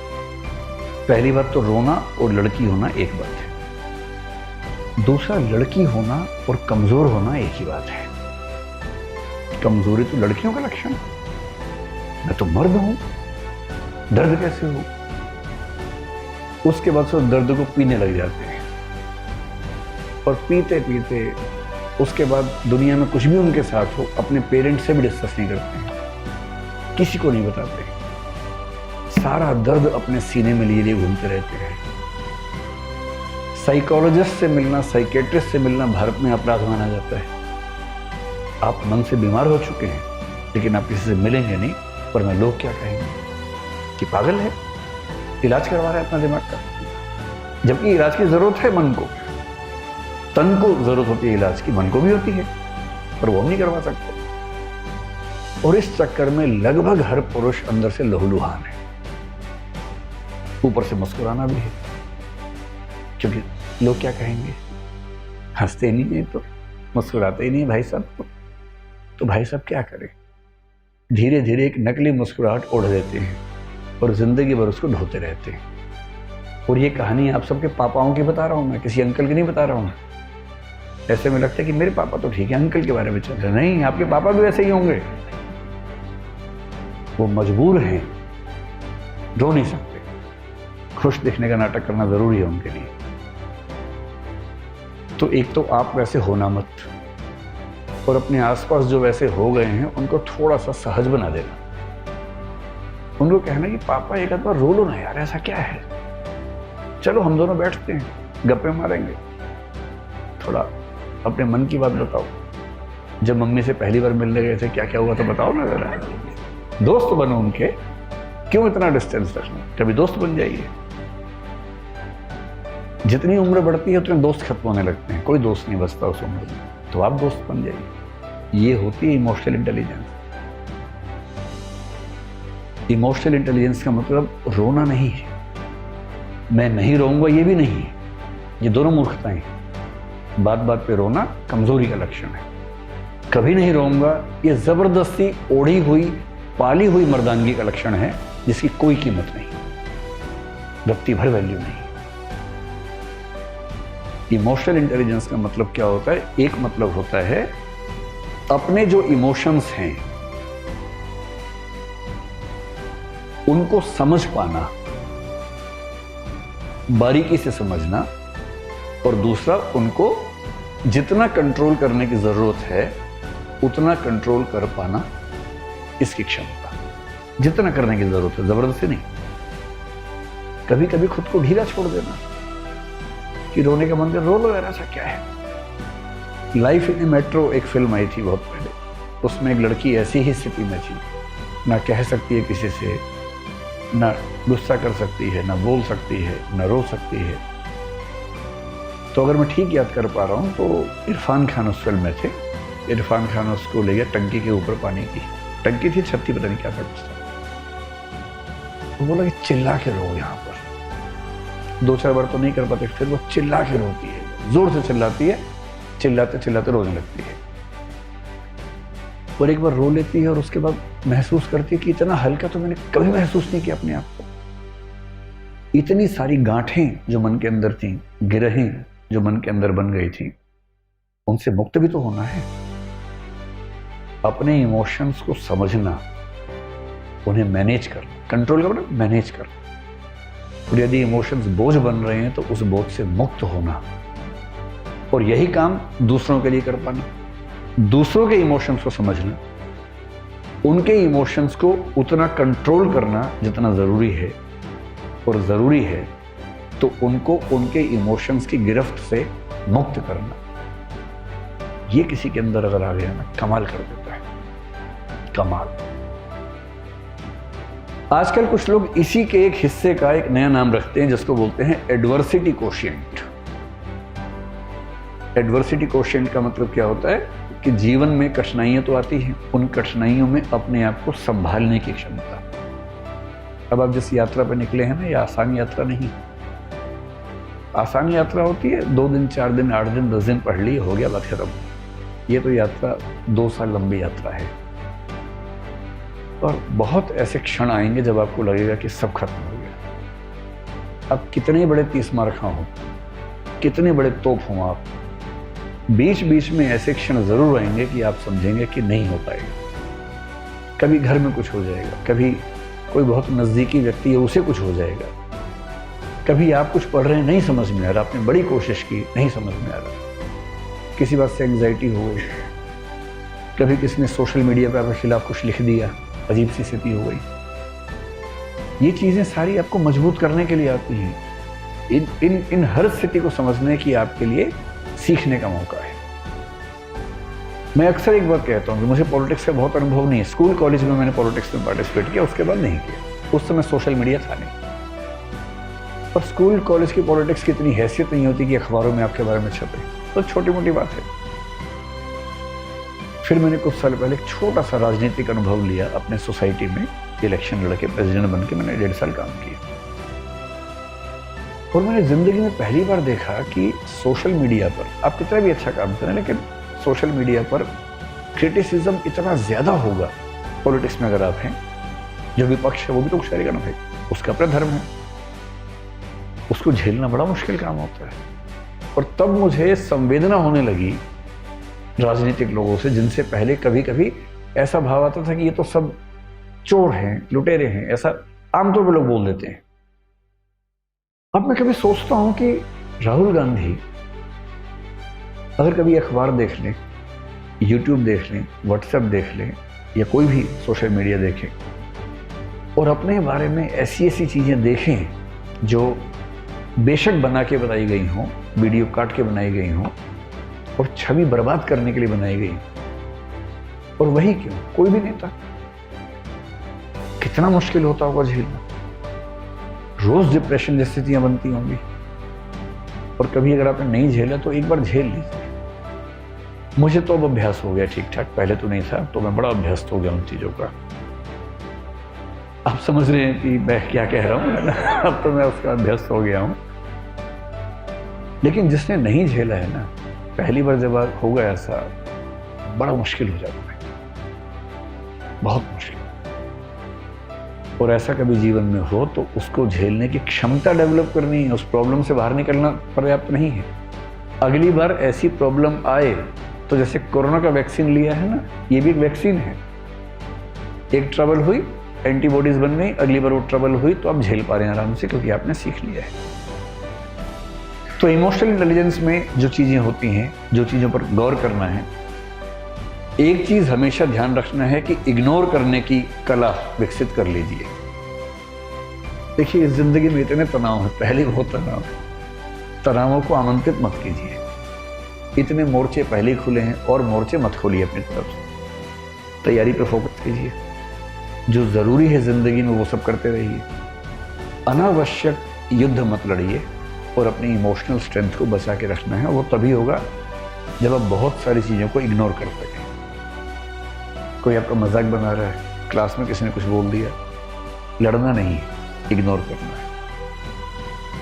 पहली बात तो रोना और लड़की होना एक बात है, दूसरा लड़की होना और कमजोर होना एक ही बात है। कमजोरी तो लड़कियों का लक्षण है, मैं तो मर्द हूं, दर्द कैसे हो। उसके बाद से दर्द को पीने लग जाते हैं और पीते पीते उसके बाद दुनिया में कुछ भी उनके साथ हो अपने पेरेंट्स से भी डिस्कस नहीं करते हैं, किसी को नहीं बताते, सारा दर्द अपने सीने में लिए लिए घूमते रहते हैं। साइकोलॉजिस्ट से मिलना, साइकेट्रिस्ट से मिलना भारत में अपराध माना जाता है। आप मन से बीमार हो चुके हैं लेकिन आप किसी से मिलेंगे नहीं, वरना लोग क्या कहेंगे कि पागल है, इलाज करवा रहा है अपना दिमाग का। जबकि इलाज की जरूरत है मन को, तन को जरूरत होती है इलाज की, मन को भी होती है, पर वो हम नहीं करवा सकते। और इस चक्कर में लगभग हर पुरुष अंदर से लहूलुहान है, ऊपर से मुस्कुराना भी है, क्योंकि लोग क्या कहेंगे, हंसते नहीं है तो मुस्कुराते ही नहीं भाई साहब, तो भाई साहब क्या करें। धीरे धीरे एक नकली मुस्कुराहट ओढ़ देते हैं और जिंदगी भर उसको ढोते रहते हैं। और ये कहानी आप सबके पापाओं की बता रहा हूं मैं, किसी अंकल की नहीं बता रहा हूं। ऐसे में लगता है कि मेरे पापा तो ठीक है, अंकल के बारे में चल रहे, नहीं, आपके पापा भी वैसे ही होंगे। वो मजबूर हैं, रो नहीं सकते, खुश दिखने का नाटक करना जरूरी है उनके लिए। तो एक तो आप वैसे होना मत, और अपने आसपास जो वैसे हो गए हैं उनको थोड़ा सा सहज बना देना। उनको कहना कि पापा एक आध बार रो लो ना यार, ऐसा क्या है, चलो हम दोनों बैठते हैं, गप्पे मारेंगे, थोड़ा अपने मन की बात बताओ। जब मम्मी से पहली बार मिलने गए थे क्या क्या हुआ तो बताओ ना जरा। दोस्त बनो उनके, क्यों इतना डिस्टेंस रखना, कभी दोस्त बन जाइए। जितनी उम्र बढ़ती है उतने दोस्त खत्म होने लगते हैं, कोई दोस्त नहीं बचता उस उम्र में, तो आप दोस्त बन जाइए। ये होती है इमोशनल इंटेलिजेंस। इमोशनल इंटेलिजेंस का मतलब रोना नहीं है, मैं नहीं रोऊंगा ये भी नहीं है, ये दोनों मूर्खताएं हैं। बात बात पे रोना कमजोरी का लक्षण है। कभी नहीं रोऊंगा ये जबरदस्ती ओढ़ी हुई पाली हुई मर्दानगी का लक्षण है, जिसकी कोई कीमत नहीं, रत्ती भर वैल्यू नहीं। इमोशनल इंटेलिजेंस का मतलब क्या होता है, एक मतलब होता है अपने जो इमोशंस हैं उनको समझ पाना, बारीकी से समझना, और दूसरा उनको जितना कंट्रोल करने की जरूरत है उतना कंट्रोल कर पाना, इसकी क्षमता। जितना करने की जरूरत है, जबरदस्ती नहीं। कभी कभी खुद को ढीला छोड़ देना कि रोने का मन कर रो लो यार, ऐसा क्या है। लाइफ इन ए मेट्रो एक फिल्म आई थी बहुत पहले, उसमें एक लड़की ऐसी ही स्थिति में थी, ना कह सकती है किसी से, ना गुस्सा कर सकती है, ना बोल सकती है, ना रो सकती है। तो अगर मैं ठीक याद कर पा रहा हूँ तो इरफान खान उस फिल्म में थे। इरफान खान उसको ले गया टंकी के ऊपर, पानी की टंकी थी, छत थी, पता नहीं क्या था कुछ था। तो बोला कि चिल्ला के रो यहाँ पर। दो चार बार तो नहीं कर पाते, फिर वो चिल्ला के रोती है, जोर से चिल्लाती है, चिल्लाते चिल्लाते रोने लगती है। और एक बार रो लेती है और उसके बाद महसूस करती है कि इतना हल्का तो मैंने कभी महसूस नहीं किया अपने आप को। इतनी सारी गांठें जो मन के अंदर थी, गिरहें जो मन के अंदर बन गई थी, उनसे मुक्त भी तो होना है। अपने इमोशंस को समझना, उन्हें मैनेज करना, कंट्रोल करना, मैनेज करना। और यदि इमोशंस बोझ बन रहे हैं तो उस बोझ से मुक्त होना, और यही काम दूसरों के लिए कर पाना। दूसरों के इमोशंस को समझना, उनके इमोशंस को उतना कंट्रोल करना जितना जरूरी है, और जरूरी है तो उनको उनके इमोशंस की गिरफ्त से मुक्त करना। ये किसी के अंदर अगर आ गया ना, कमाल कर देता है, कमाल। आजकल कुछ लोग इसी के एक हिस्से का एक नया नाम रखते हैं जिसको बोलते हैं एडवर्सिटी कोशिएंट। एडवर्सिटी कोशिएंट का मतलब क्या होता है कि जीवन में कठिनाइयां तो आती हैं, उन कठिनाइयों में अपने आप को संभालने की क्षमता। अब आप जिस यात्रा पर निकले हैं ना, ये आसान यात्रा नहीं। आसान यात्रा होती है, 2 दिन 4 दिन 8 दिन 10 दिन पढ़ ली, हो गया, बात खत्म। ये तो यात्रा 2 साल लंबी यात्रा है। और बहुत ऐसे क्षण आएंगे जब आपको लगेगा कि सब खत्म हो गया। अब कितने बड़े 30 मार्खा हो, कितने बड़े तोप हों आप, बीच बीच में ऐसे क्षण जरूर आएंगे कि आप समझेंगे कि नहीं हो पाएगा। कभी घर में कुछ हो जाएगा, कभी कोई बहुत नज़दीकी व्यक्ति है उसे कुछ हो जाएगा, कभी आप कुछ पढ़ रहे हैं नहीं समझ में आ रहा, आपने बड़ी कोशिश की नहीं समझ में आ रहा, किसी बात से एंग्जाइटी हो गई, कभी किसी ने सोशल मीडिया पर आपके खिलाफ कुछ लिख दिया, अजीब सी स्थिति हो गई। ये चीज़ें सारी आपको मजबूत करने के लिए आती हैं। इन हर स्थिति को समझने की आपके लिए सीखने का मौका है। मैं अक्सर एक बात कहता हूँ कि मुझे पॉलिटिक्स का बहुत अनुभव नहीं है। स्कूल कॉलेज में मैंने पॉलिटिक्स में पार्टिसिपेट किया, उसके बाद नहीं किया। उस समय सोशल मीडिया था नहीं। और स्कूल कॉलेज की पॉलिटिक्स की इतनी हैसियत नहीं होती कि अखबारों में आपके बारे में छपे, तो छोटी मोटी बात है। फिर मैंने कुछ साल पहले एक छोटा सा राजनीतिक अनुभव लिया अपने सोसाइटी में, इलेक्शन लड़के प्रेसिडेंट बन के मैंने 1.5 साल काम किया। और मैंने जिंदगी में पहली बार देखा कि सोशल मीडिया पर आप कितना भी अच्छा काम करें, लेकिन सोशल मीडिया पर क्रिटिसिज्म इतना ज्यादा होगा। पॉलिटिक्स में अगर आप हैं, जो विपक्ष है वो भी तो कुछ करेगा ना भाई, उसका अपना धर्म है, उसको झेलना बड़ा मुश्किल काम होता है। और तब मुझे संवेदना होने लगी राजनीतिक लोगों से, जिनसे पहले कभी कभी ऐसा भाव आता था कि ये तो सब चोर हैं, लुटेरे हैं, ऐसा आमतौर पर लोग बोल देते हैं। अब मैं कभी सोचता हूं कि राहुल गांधी अगर कभी अखबार देख लें, यूट्यूब देख लें, व्हाट्सएप देख लें, या कोई भी सोशल मीडिया देखें और अपने बारे में ऐसी ऐसी चीजें देखें जो बेशक बना के बनाई गई हों, वीडियो काट के बनाई गई हों और छवि बर्बाद करने के लिए बनाई गई, और वही क्यों, कोई भी नेता, कितना मुश्किल होता होगा झेलना। रोज डिप्रेशन जैसी स्थितियां बनती होंगी। और कभी अगर आपने नहीं झेला तो एक बार झेल लीजिए। मुझे तो अब अभ्यास हो गया ठीक ठाक, पहले तो नहीं था, तो मैं बड़ा अभ्यस्त हो गया उन चीजों का। आप समझ रहे हैं कि मैं क्या कह रहा हूं। अब तो मैं उसका अभ्यस्त हो गया हूं। लेकिन जिसने नहीं झेला है ना, पहली बार जब होगा ऐसा, बड़ा मुश्किल हो जाता है, बहुत मुश्किल। और ऐसा कभी जीवन में हो तो उसको झेलने की क्षमता डेवलप करनी है, उस प्रॉब्लम से बाहर निकलना पर्याप्त नहीं है। अगली बार ऐसी प्रॉब्लम आए तो जैसे कोरोना का वैक्सीन लिया है ना, ये भी एक वैक्सीन है। एक ट्रबल हुई, एंटीबॉडीज बन गई, अगली बार वो ट्रबल हुई तो आप झेल पा रहे हैं आराम से, क्योंकि आपने सीख लिया है। तो इमोशनल इंटेलिजेंस में जो चीजें होती हैं, जो चीजों पर गौर करना है, एक चीज हमेशा ध्यान रखना है कि इग्नोर करने की कला विकसित कर लीजिए। देखिए, इस जिंदगी में इतने तनाव है, पहले बहुत तनाव है, तनावों को आमंत्रित मत कीजिए। इतने मोर्चे पहले ही खुले हैं और मोर्चे मत खोलिए अपनी तरफ से। तैयारी पर फोकस कीजिए, जो जरूरी है जिंदगी में वो सब करते रहिए। अनावश्यक युद्ध मत लड़िए और अपनी इमोशनल स्ट्रेंथ को बचा के रखना है। वो तभी होगा जब आप बहुत सारी चीजों को इग्नोर कर सकें। कोई आपका मजाक बना रहा है, क्लास में किसी ने कुछ बोल दिया, लड़ना नहीं, इग्नोर करना है।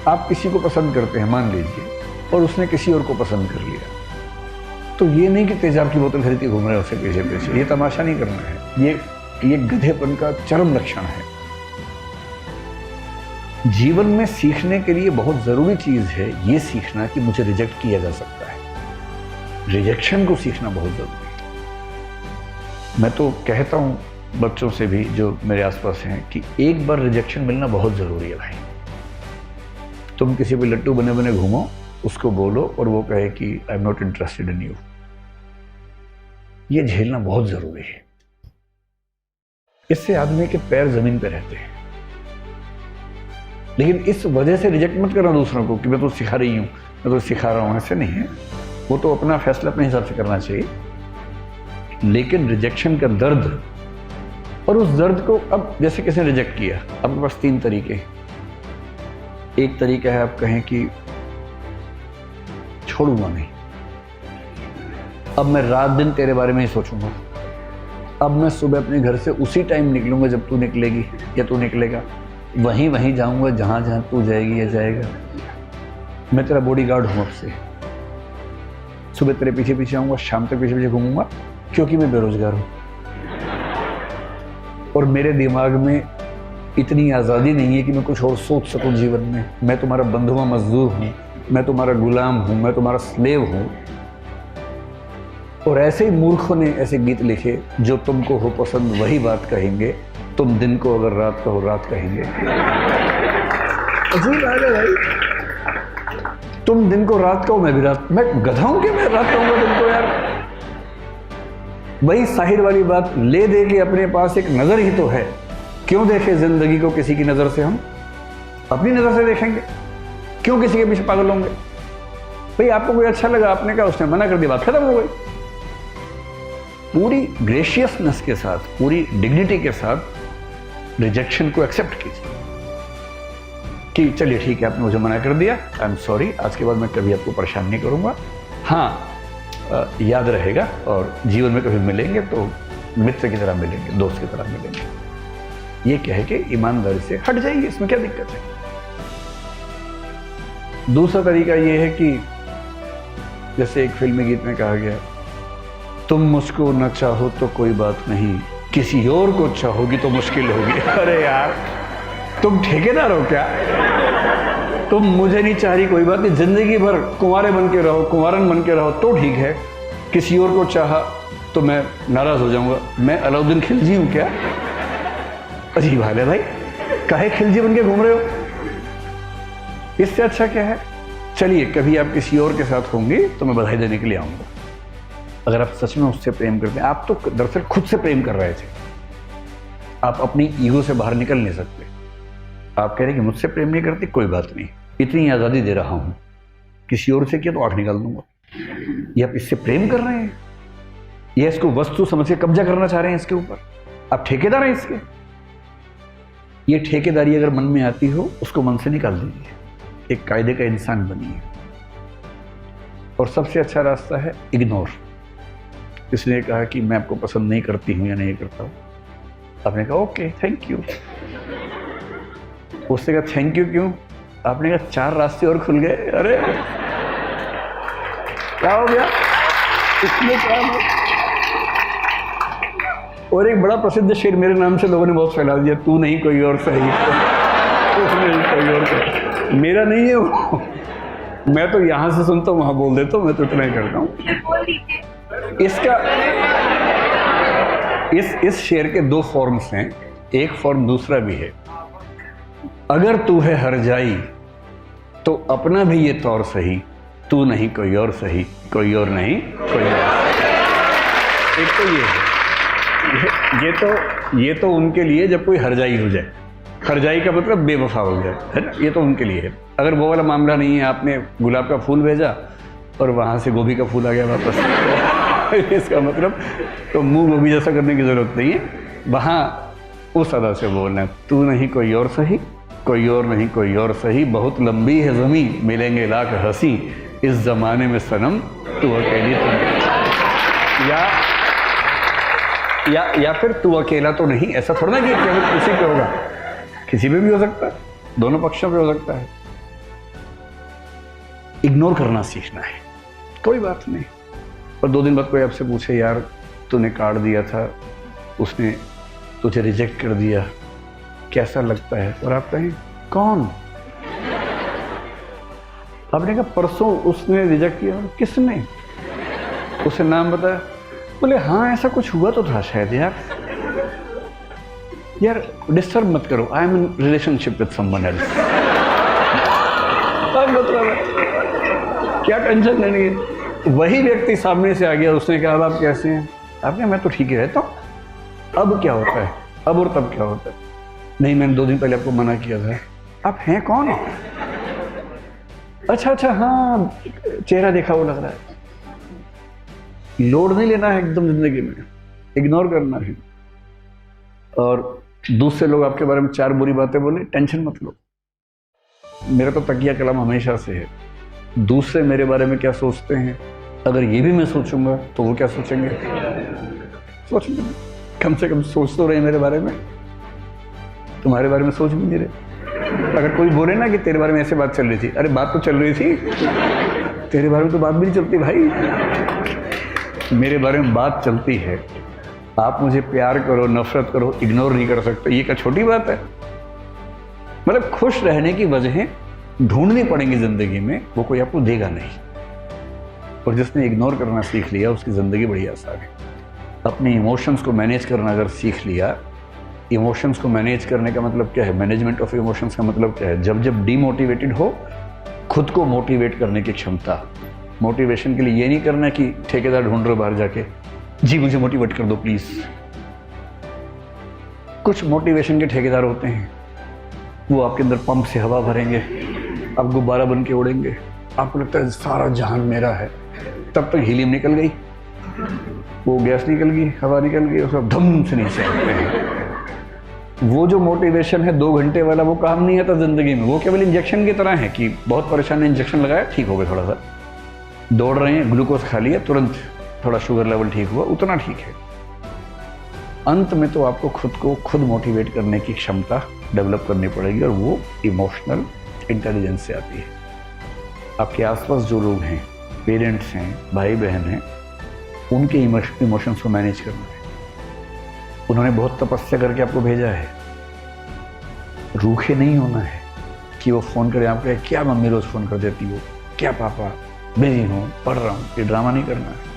आप किसी को पसंद करते हैं मान लीजिए, और उसने किसी और को पसंद कर लिया, तो ये नहीं कि तेजाब की बोतल खरीद के घूम रहे हैं उससे पीछे पीछे, ये तमाशा नहीं करना है। ये गधेपन का चरम लक्षण है। जीवन में सीखने के लिए बहुत जरूरी चीज है ये सीखना कि मुझे रिजेक्ट किया जा सकता है। रिजेक्शन को सीखना बहुत जरूरी है। मैं तो कहता हूं बच्चों से भी जो मेरे आसपास हैं कि एक बार रिजेक्शन मिलना बहुत जरूरी है भाई। तुम किसी पे लट्टू बने बने घूमो, उसको बोलो और वो कहे कि I am not interested in you, ये झेलना बहुत जरूरी है। इससे आदमी के पैर जमीन पे रहते हैं। लेकिन इस वजह से रिजेक्ट मत करना दूसरों को कि मैं तो सिखा रही हूं, मैं तो सिखा रहा हूं, ऐसे नहीं है। वो तो अपना फैसला अपने हिसाब से करना चाहिए। लेकिन रिजेक्शन का दर्द, और उस दर्द को अब जैसे किसी ने रिजेक्ट किया, आपके पास 3 तरीके। एक तरीका है आप कहें कि छोड़ूंगा नहीं, अब मैं रात दिन तेरे बारे में ही सोचूंगा, अब मैं सुबह अपने घर से उसी टाइम निकलूंगा जब तू निकलेगी या तू निकलेगा, वहीं जाऊंगा जहां तू जाएगी या जाएगा। मैं तेरा बॉडीगार्ड हूं अब से। सुबह तेरे पीछे पीछे आऊंगा, शाम तक पीछे पीछे घूमूंगा, क्योंकि मैं बेरोजगार हूं और मेरे दिमाग में इतनी आज़ादी नहीं है कि मैं कुछ और सोच सकूं जीवन में। मैं तुम्हारा बंधुआ मजदूर हूं, मैं तुम्हारा गुलाम हूं, मैं तुम्हारा स्लेव हूं। और ऐसे ही मूर्खों ने ऐसे गीत लिखे, जो तुमको हो पसंद वही बात कहेंगे, तुम दिन को अगर रात कहो रात कहेंगे। अजीब बात है भाई, तुम दिन को रात कहो मैं भी रात, मैं गधा हूं कि मैं रात कहूंगा तुमको यार। वही साहिर वाली बात, ले दे के अपने पास एक नजर ही तो है, क्यों देखे जिंदगी को किसी की नजर से, हम अपनी नजर से देखेंगे, क्यों किसी के पीछे पागल होंगे। भाई आपको कोई अच्छा लगा, आपने कहा, उसने मना कर दिया, बात खत्म हो गई। पूरी ग्रेशियसनेस के साथ, पूरी डिग्निटी के साथ रिजेक्शन को एक्सेप्ट कीजिए कि चलिए ठीक है, आपने मुझे मना कर दिया, आई एम सॉरी, आज के बाद मैं कभी आपको परेशान नहीं करूंगा। हाँ, याद रहेगा और जीवन में कभी मिलेंगे तो मित्र की तरह मिलेंगे, दोस्त की तरह मिलेंगे। ये कह के ईमानदारी से हट जाइए, इसमें क्या दिक्कत है। दूसरा तरीका ये है कि जैसे एक फिल्मी गीत में कहा गया, तुम मुझको न चाहो तो कोई बात नहीं, किसी और को चाहोगी तो मुश्किल होगी। अरे यार, तुम ठेकेदार हो क्या? तुम मुझे नहीं चाह रही, कोई बात नहीं, जिंदगी भर कुंवारे बन के रहो, कुंवारन बन के रहो तो ठीक है, किसी और को चाहा तो मैं नाराज हो जाऊंगा। मैं अलाउद्दीन खिलजी हूं क्या? अजीब हाल है भाई, काहे खिलजी बन के घूम रहे हो? इससे अच्छा क्या है, चलिए कभी आप किसी और के साथ होंगे तो मैं बधाई देने के लिए आऊंगा। अगर आप सच में उससे प्रेम करते हैं, आप तो दरअसल खुद से प्रेम कर रहे थे, आप अपनी ईगो से बाहर निकल नहीं सकते। आप कह रहे हैं कि मुझसे प्रेम नहीं करती, कोई बात नहीं, इतनी आज़ादी दे रहा हूं, किसी और से किया तो आंख निकाल दूंगा। ये आप इससे प्रेम कर रहे हैं, ये इसको वस्तु समझ के कब्जा करना चाह रहे हैं इसके ऊपर, आप ठेकेदार हैं इसके। ये ठेकेदारी अगर मन में आती हो, उसको मन से निकाल दीजिए, एक कायदे का इंसान बनिए। और सबसे अच्छा रास्ता है इग्नोर। इसने कहा कि मैं आपको पसंद नहीं करती हूं या नहीं करता हूं, आपने कहा ओके थैंक यू। उसने कहा थैंक यू क्यों? आपने कहा 4 रास्ते और खुल गए। अरे क्या हो गया इसमें, क्या हो? और एक बड़ा प्रसिद्ध शेर मेरे नाम से लोगों ने बहुत फैला दिया, तू नहीं कोई और सही। कोई और सही, मेरा नहीं है वो, मैं तो यहां से सुनता हूं वहां बोल देता हूं, मैं तो इतना ही करता हूं। इसका इस शेर के 2 फॉर्म्स हैं, एक फॉर्म दूसरा भी है। अगर तू है हर जाई तो अपना भी ये तौर सही, तू नहीं कोई और सही, कोई और नहीं कोई और। एक तो ये है, ये तो उनके लिए जब कोई हरजाई हो जाए, हरजाई का मतलब बेवफा हो जाए, है ना, ये तो उनके लिए है। अगर वो वाला मामला नहीं है, आपने गुलाब का फूल भेजा और वहां से गोभी का फूल आ गया वापस, इसका मतलब तो मुंह गोभी जैसा करने की जरूरत नहीं है, वहां उस अदा से बोलना, तू नहीं कोई और सही, कोई और नहीं कोई और सही, बहुत लंबी है ज़मीं, मिलेंगे लाख हंसी, इस जमाने में सनम तू अकेली तो नहीं। या फिर तू अकेला तो नहीं, ऐसा थोड़ा ना कि केवल किसी पे होगा, किसी पे भी हो सकता है, दोनों पक्षों पे हो सकता है। इग्नोर करना सीखना है, कोई बात नहीं। और 2 दिन बाद कोई आपसे पूछे, यार तूने कार्ड दिया था, उसने तुझे रिजेक्ट कर दिया, कैसा लगता है? और आप कहें कौन? आपने कहा परसों उसने रिजेक्ट किया। किसने? उसे नाम बताया। बोले हाँ ऐसा कुछ हुआ तो था शायद। यार डिस्टर्ब मत करो, I am in relationship with someone else. मतलब क्या टेंशन लेनी है। वही व्यक्ति सामने से आ गया, उसने कहा अब आप कैसे हैं? आपने मैं तो ठीक ही रहता हूँ। अब क्या होता है? अब और तब क्या होता है? नहीं मैंने 2 दिन पहले आपको मना किया था। आप हैं कौन? अच्छा हाँ चेहरा देखा वो लग रहा है। लोड नहीं लेना है एकदम जिंदगी में, इग्नोर करना है। और दूसरे लोग आपके बारे में 4 बुरी बातें बोले, टेंशन मत लो। मेरा तो तकिया कलम हमेशा से है, दूसरे मेरे बारे में क्या सोचते हैं, अगर ये भी मैं सोचूंगा तो वो क्या सोचेंगे? कम से कम सोच तो रहे मेरे बारे में, तुम्हारे बारे में सोच भी नहीं रहे। अगर कोई बोले ना कि तेरे बारे में ऐसे बात चल रही थी, अरे बात तो चल रही थी, तेरे बारे में तो बात भी नहीं चलती भाई, मेरे बारे में बात चलती है। आप मुझे प्यार करो, नफरत करो, इग्नोर नहीं कर सकते, ये क्या छोटी बात है? मतलब खुश रहने की वजहें ढूंढनी पड़ेंगी जिंदगी में, वो कोई आपको देगा नहीं। और जिसने इग्नोर करना सीख लिया उसकी ज़िंदगी बड़ी आसान है। अपने इमोशंस को मैनेज करना अगर सीख लिया, इमोशंस को मैनेज करने का मतलब क्या है, मैनेजमेंट ऑफ इमोशंस का मतलब क्या है, जब जब डीमोटिवेटेड हो खुद को मोटिवेट करने की क्षमता। मोटिवेशन के लिए ये नहीं करना कि ठेकेदार ढूंढ रहे हो बाहर जाके, जी मुझे मोटिवेट कर दो प्लीज़। कुछ मोटिवेशन के ठेकेदार होते हैं, वो आपके अंदर पंप से हवा भरेंगे, आप गुब्बारा बन के उड़ेंगे, आपको लगता है सारा जहान मेरा है, तब तक हीलियम निकल गई, वो गैस निकल गई, हवा निकल गई, उसको धम से नीचे आते हैं। वो जो मोटिवेशन है 2 घंटे वाला, वो काम नहीं आता जिंदगी में। वो केवल इंजेक्शन की तरह है कि बहुत परेशान है, इंजेक्शन लगाया ठीक हो गया, थोड़ा सा दौड़ रहे हैं, ग्लूकोज खा लिया, तुरंत थोड़ा शुगर लेवल ठीक हुआ, उतना ठीक है। अंत में तो आपको खुद को खुद मोटिवेट करने की क्षमता डेवलप करनी पड़ेगी, और वो इमोशनल इंटेलिजेंस से आती है। आपके आसपास जो लोग हैं, पेरेंट्स हैं, भाई बहन हैं, उनके इमोशंस को मैनेज करना है। उन्होंने बहुत तपस्या करके आपको भेजा है, रूखे नहीं होना है कि वो फ़ोन करे आपको, क्या मम्मी रोज़ फ़ोन कर देती हो, क्या पापा बिजी हूँ, पढ़ रहा हूँ, ये ड्रामा नहीं करना है।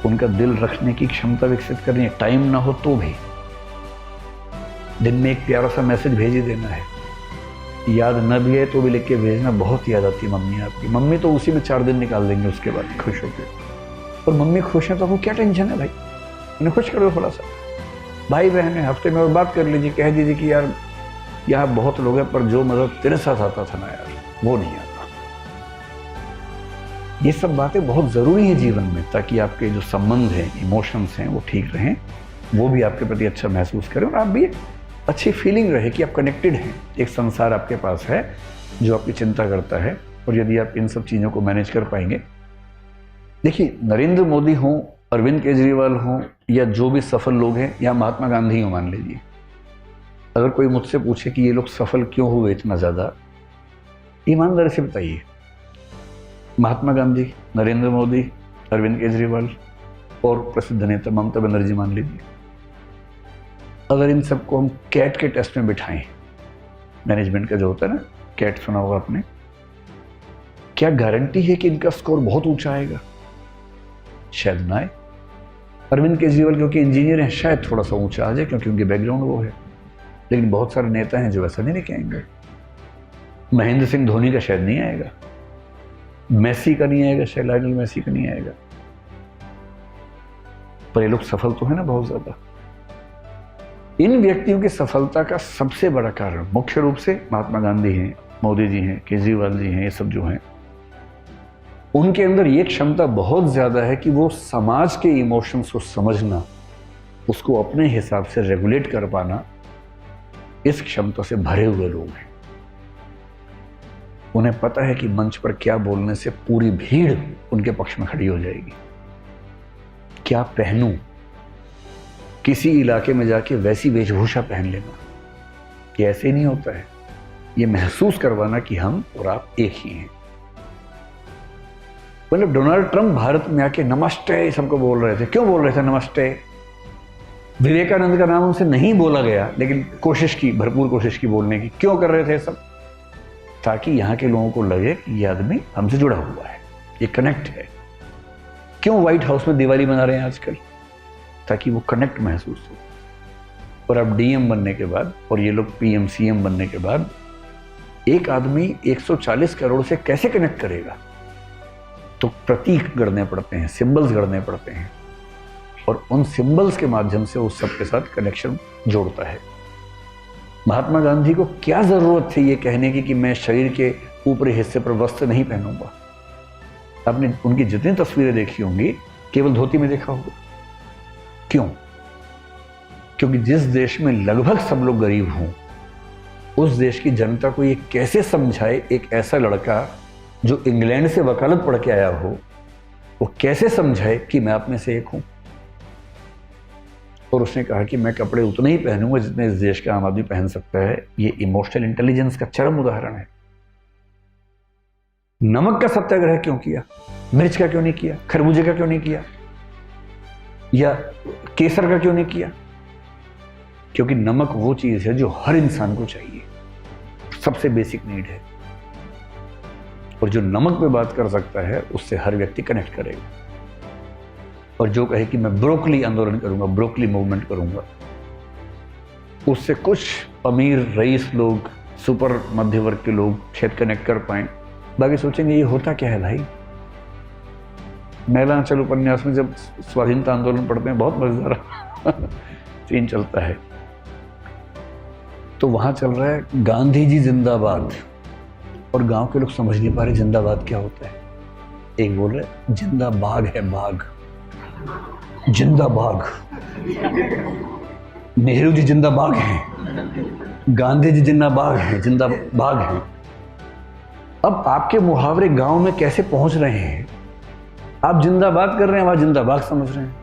उनका दिल रखने की क्षमता विकसित करनी है, टाइम ना हो तो भी दिन में एक प्यारा सा मैसेज भेज ही देना है। याद न भी है तो भी लिख के भेजना, बहुत याद आती है मम्मी आपकी। मम्मी तो उसी में 4 दिन निकाल देंगे उसके बाद खुश होकर। और मम्मी खुश है तो आपको क्या टेंशन है भाई, उन्हें खुश करो थोड़ा सा। भाई बहन है, हफ्ते में और बात कर लीजिए, कह दीजिए कि यार यहाँ बहुत लोग हैं, पर जो मदद तेरे साथ आता था ना यार, वो नहीं आता। ये सब बातें बहुत ज़रूरी हैं जीवन में, ताकि आपके जो संबंध हैं, इमोशंस हैं, वो ठीक रहें, वो भी आपके प्रति अच्छा महसूस करें, और आप भी अच्छी फीलिंग रहे कि आप कनेक्टेड हैं। एक संसार आपके पास है जो आपकी चिंता करता है, और यदि आप इन सब चीज़ों को मैनेज कर पाएंगे। देखिए, नरेंद्र मोदी हों, अरविंद केजरीवाल हों, या जो भी सफल लोग हैं, या महात्मा गांधी हो मान लीजिए, अगर कोई मुझसे पूछे कि ये लोग सफल क्यों हुए इतना ज़्यादा, ईमानदारी से बताइए। महात्मा गांधी, नरेंद्र मोदी, अरविंद केजरीवाल और प्रसिद्ध नेता ममता बनर्जी मान लीजिए, अगर इन सबको हम कैट के टेस्ट में बिठाएं, मैनेजमेंट का जो होता है ना, कैट सुना होगा आपने, क्या गारंटी है कि इनका स्कोर बहुत ऊंचा आएगा? शायद ना आए। अरविंद केजरीवाल क्योंकि इंजीनियर हैं, शायद थोड़ा सा ऊंचा आ जाए क्योंकि उनके बैकग्राउंड वो है, लेकिन बहुत सारे नेता हैं जो ऐसा नहीं लेके आएंगे। महेंद्र सिंह धोनी का शायद नहीं आएगा, मेसी का नहीं आएगा, शायद लायनल मेसी का नहीं आएगा, पर ये लोग सफल तो है ना बहुत ज्यादा। इन व्यक्तियों की सफलता का सबसे बड़ा कारण मुख्य रूप से महात्मा गांधी हैं, मोदी जी हैं, केजरीवाल जी हैं, ये सब जो हैं, उनके अंदर ये क्षमता बहुत ज्यादा है कि वो समाज के इमोशंस को समझना, उसको अपने हिसाब से रेगुलेट कर पाना, इस क्षमता से भरे हुए लोग हैं। उन्हें पता है कि मंच पर क्या बोलने से पूरी भीड़ उनके पक्ष में खड़ी हो जाएगी। क्या पहनूं, किसी इलाके में जाके वैसी वेशभूषा पहन लेना, ये ऐसे नहीं होता है। ये महसूस करवाना कि हम और आप एक ही हैं। मतलब डोनाल्ड ट्रंप भारत में आके नमस्ते सबको बोल रहे थे। क्यों बोल रहे थे नमस्ते? विवेकानंद का नाम उनसे नहीं बोला गया, लेकिन कोशिश की, भरपूर कोशिश की बोलने की। क्यों कर रहे थे सब? ताकि यहाँ के लोगों को लगे कि ये आदमी हमसे जुड़ा हुआ है, ये कनेक्ट है। क्यों व्हाइट हाउस में दिवाली मना रहे हैं आजकल? ताकि वो कनेक्ट महसूस हो। और अब डीएम बनने के बाद, और ये लोग पीएम सीएम बनने के बाद, एक आदमी 140 करोड़ से कैसे कनेक्ट करेगा? तो प्रतीक गढ़ने पड़ते हैं, सिंबल्स गढ़ने पड़ते हैं, और उन सिंबल्स के माध्यम से उस सबके साथ कनेक्शन जोड़ता है। महात्मा गांधी को क्या जरूरत थी ये कहने की कि मैं शरीर के ऊपरी हिस्से पर वस्त्र नहीं पहनूंगा? आपने उनकी जितनी तस्वीरें देखी होंगी, केवल धोती में देखा होगा। क्यों? क्योंकि जिस देश में लगभग सब लोग गरीब हों, उस देश की जनता को ये कैसे समझाए एक ऐसा लड़का जो इंग्लैंड से वकालत पढ़ के आया हो, वो कैसे समझाए कि मैं आप में से एक हूं? और उसने कहा कि मैं कपड़े उतने ही पहनूंगा जितने इस देश का आम आदमी पहन सकता है। ये इमोशनल इंटेलिजेंस का चरम उदाहरण है। नमक का सत्याग्रह क्यों किया? मिर्च का क्यों नहीं किया? खरबूजे का क्यों नहीं किया? या केसर का क्यों नहीं किया? क्योंकि नमक वो चीज है जो हर इंसान को चाहिए, सबसे बेसिक नीड है। और जो नमक पे बात कर सकता है उससे हर व्यक्ति कनेक्ट करेगा। और जो कहे कि मैं ब्रोकली आंदोलन करूंगा, ब्रोकली मूवमेंट करूंगा, उससे कुछ अमीर रईस लोग, सुपर मध्य वर्ग के लोग शायद कनेक्ट कर पाए। बाकी सोचेंगे ये होता क्या है भाई। मैलांचल उपन्यास में जब स्वाधीनता आंदोलन पढ़ते हैं बहुत मजेदार सीन चलता है। तो वहां चल रहा है गांधी जी जिंदाबाद, और गांव के लोग समझ नहीं पा रहे जिंदाबाद क्या होता है। एक बोल रहे जिंदा बाघ है, बाघ, जिंदा बाघ, नेहरू जी जिंदा बाघ हैं, गांधी जी जिंदा बाघ हैं, जिंदा बाघ हैं। अब आपके मुहावरे गांव में कैसे पहुंच रहे हैं? आप जिंदाबाद कर रहे हैं, वहां जिंदाबाद समझ रहे हैं।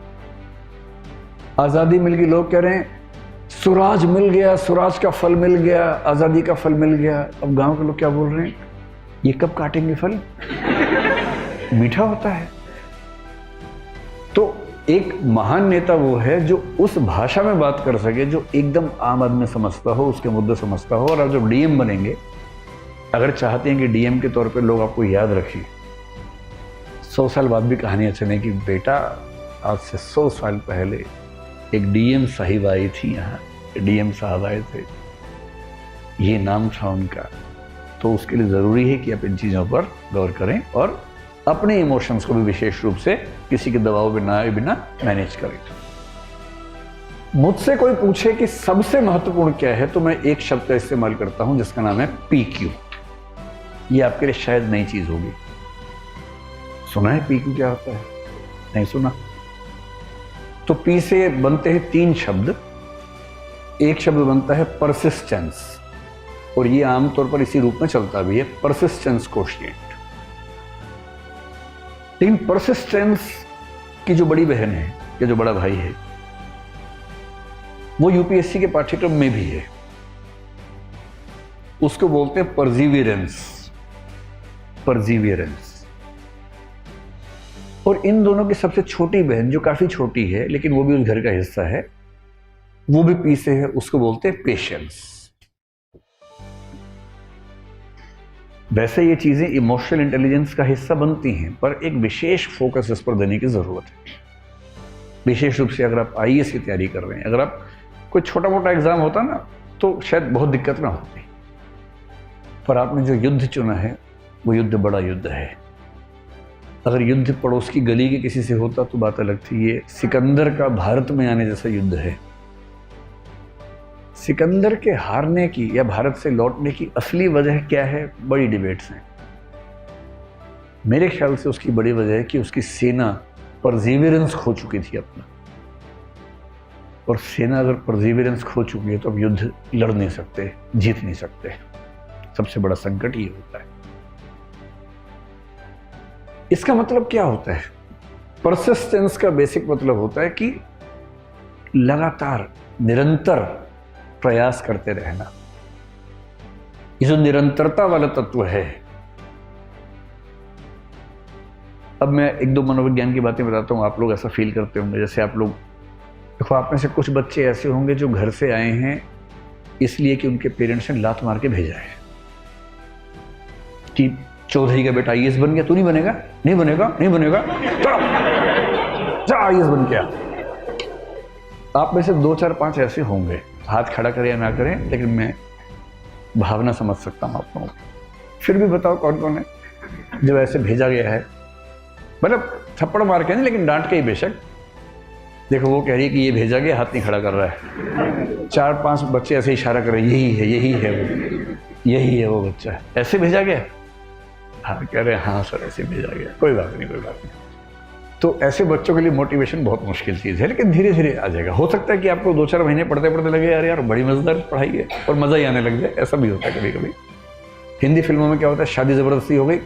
आजादी मिल गई, लोग कह रहे हैं स्वराज मिल गया, स्वराज का फल मिल गया, आजादी का फल मिल गया। अब गांव के लोग क्या बोल रहे हैं? ये कब काटेंगे फल? मीठा होता है। तो एक महान नेता वो है जो उस भाषा में बात कर सके जो एकदम आम आदमी समझता हो, उसके मुद्दे समझता हो। और आप जब डीएम बनेंगे, अगर चाहते हैं कि डीएम के तौर पे लोग आपको याद रखें, 100 साल बाद भी कहानियां चलें कि बेटा आज से 100 साल पहले एक डीएम साहिब आई थी, यहाँ डीएम साहब आए थे, ये नाम था उनका। तो उसके लिए ज़रूरी है कि आप इन चीज़ों पर गौर करें और अपने इमोशंस को भी विशेष रूप से किसी के दबाव में ना आए बिना मैनेज करें। मुझसे कोई पूछे कि सबसे महत्वपूर्ण क्या है, तो मैं एक शब्द का इस्तेमाल करता हूं जिसका नाम है PQ। ये आपके लिए शायद नई चीज होगी। सुना है PQ क्या होता है? नहीं सुना? तो P से बनते हैं 3 शब्द। एक शब्द बनता है परसिस्टेंस, और ये आमतौर पर इसी रूप में चलता भी है, परसिस्टेंस कोशिएंट। लेकिन परसिस्टेंस की जो बड़ी बहन है या जो बड़ा भाई है, वो यूपीएससी के पाठ्यक्रम में भी है। उसको बोलते हैं परजीवियरेंस। परजीवियरेंस। और इन दोनों की सबसे छोटी बहन जो काफी छोटी है लेकिन वो भी उस घर का हिस्सा है, वो भी P से है, उसको बोलते हैं पेशेंस। वैसे ये चीजें इमोशनल इंटेलिजेंस का हिस्सा बनती हैं, पर एक विशेष फोकस इस पर देने की जरूरत है। विशेष रूप से अगर आप आईएएस की तैयारी कर रहे हैं, अगर आप कोई छोटा मोटा एग्जाम होता ना तो शायद बहुत दिक्कत ना होती, पर आपने जो युद्ध चुना है वो युद्ध बड़ा युद्ध है। अगर युद्ध पड़ोस की गली के किसी से होता तो बात अलग थी। ये सिकंदर का भारत में आने जैसा युद्ध है। सिकंदर के हारने की या भारत से लौटने की असली वजह क्या है, बड़ी डिबेट्स हैं। मेरे ख्याल से उसकी बड़ी वजह है कि उसकी सेना परजीवियरेंस खो चुकी थी अपना, और सेना अगर परजीवियरेंस खो चुकी है तो अब युद्ध लड़ नहीं सकते, जीत नहीं सकते। सबसे बड़ा संकट ये होता है। इसका मतलब क्या होता है? परसिस्टेंस का बेसिक मतलब होता है कि लगातार निरंतर प्रयास करते रहना। ये जो निरंतरता वाला तत्व है, अब मैं 1-2 मनोविज्ञान की बातें बताता हूं, आप लोग ऐसा फील करते होंगे। जैसे आप लोग देखो, आप में से कुछ बच्चे ऐसे होंगे जो घर से आए हैं इसलिए कि उनके पेरेंट्स ने लात मार के भेजा है कि चौधरी का बेटा आईएएस बन गया, तू नहीं बनेगा, नहीं बनेगा, नहीं बनेगा, जा आईएएस बन गया। आप में से 2, 4, 5 ऐसे होंगे। हाथ खड़ा करें या ना करें, लेकिन मैं भावना समझ सकता हूं आप लोगों को। फिर भी बताओ कौन कौन है जब ऐसे भेजा गया है? मतलब थप्पड़ मार के नहीं, लेकिन डांट के ही बेशक। देखो वो कह रही है कि ये भेजा गया, हाथ नहीं खड़ा कर रहा है। 4-5 बच्चे ऐसे इशारा कर रहे हैं, यही है, यही है वो, यही है वो बच्चा, ऐसे भेजा गया। हाँ कह रहे हैं, हाँ सर ऐसे भेजा गया, कोई बात नहीं, कोई बात नहीं। तो ऐसे बच्चों के लिए मोटिवेशन बहुत मुश्किल चीज़ है, लेकिन धीरे धीरे आ जाएगा। हो सकता है कि आपको 2-4 महीने पढ़ते पढ़ते लगे यार बड़ी मजेदार पढ़ाई है, और मज़ा ही आने लग जाए। ऐसा भी होता है कभी कभी। हिंदी फिल्मों में क्या होता है, शादी ज़बरदस्ती हो गई,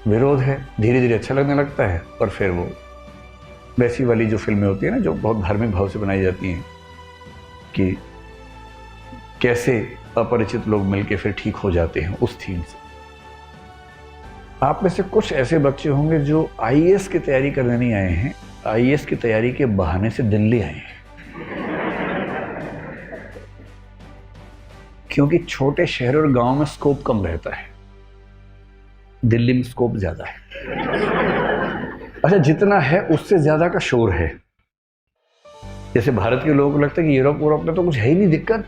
विरोध है, धीरे धीरे अच्छा लगने लगता है, और फिर वो वैसी वाली जो फिल्में होती है ना, जो बहुत धार्मिक भाव से बनाई जाती हैं कि कैसे अपरिचित लोग मिलके फिर ठीक हो जाते हैं, उस थीम से। आप में से कुछ ऐसे बच्चे होंगे जो आईएएस की तैयारी करने नहीं आए हैं, आईएएस की तैयारी के बहाने से दिल्ली आए हैं, क्योंकि छोटे शहर और गांव में स्कोप कम रहता है, दिल्ली में स्कोप ज्यादा है। अच्छा, जितना है उससे ज्यादा का शोर है। जैसे भारत के लोगों को लगता है कि यूरोप में तो कुछ है ही नहीं दिक्कत,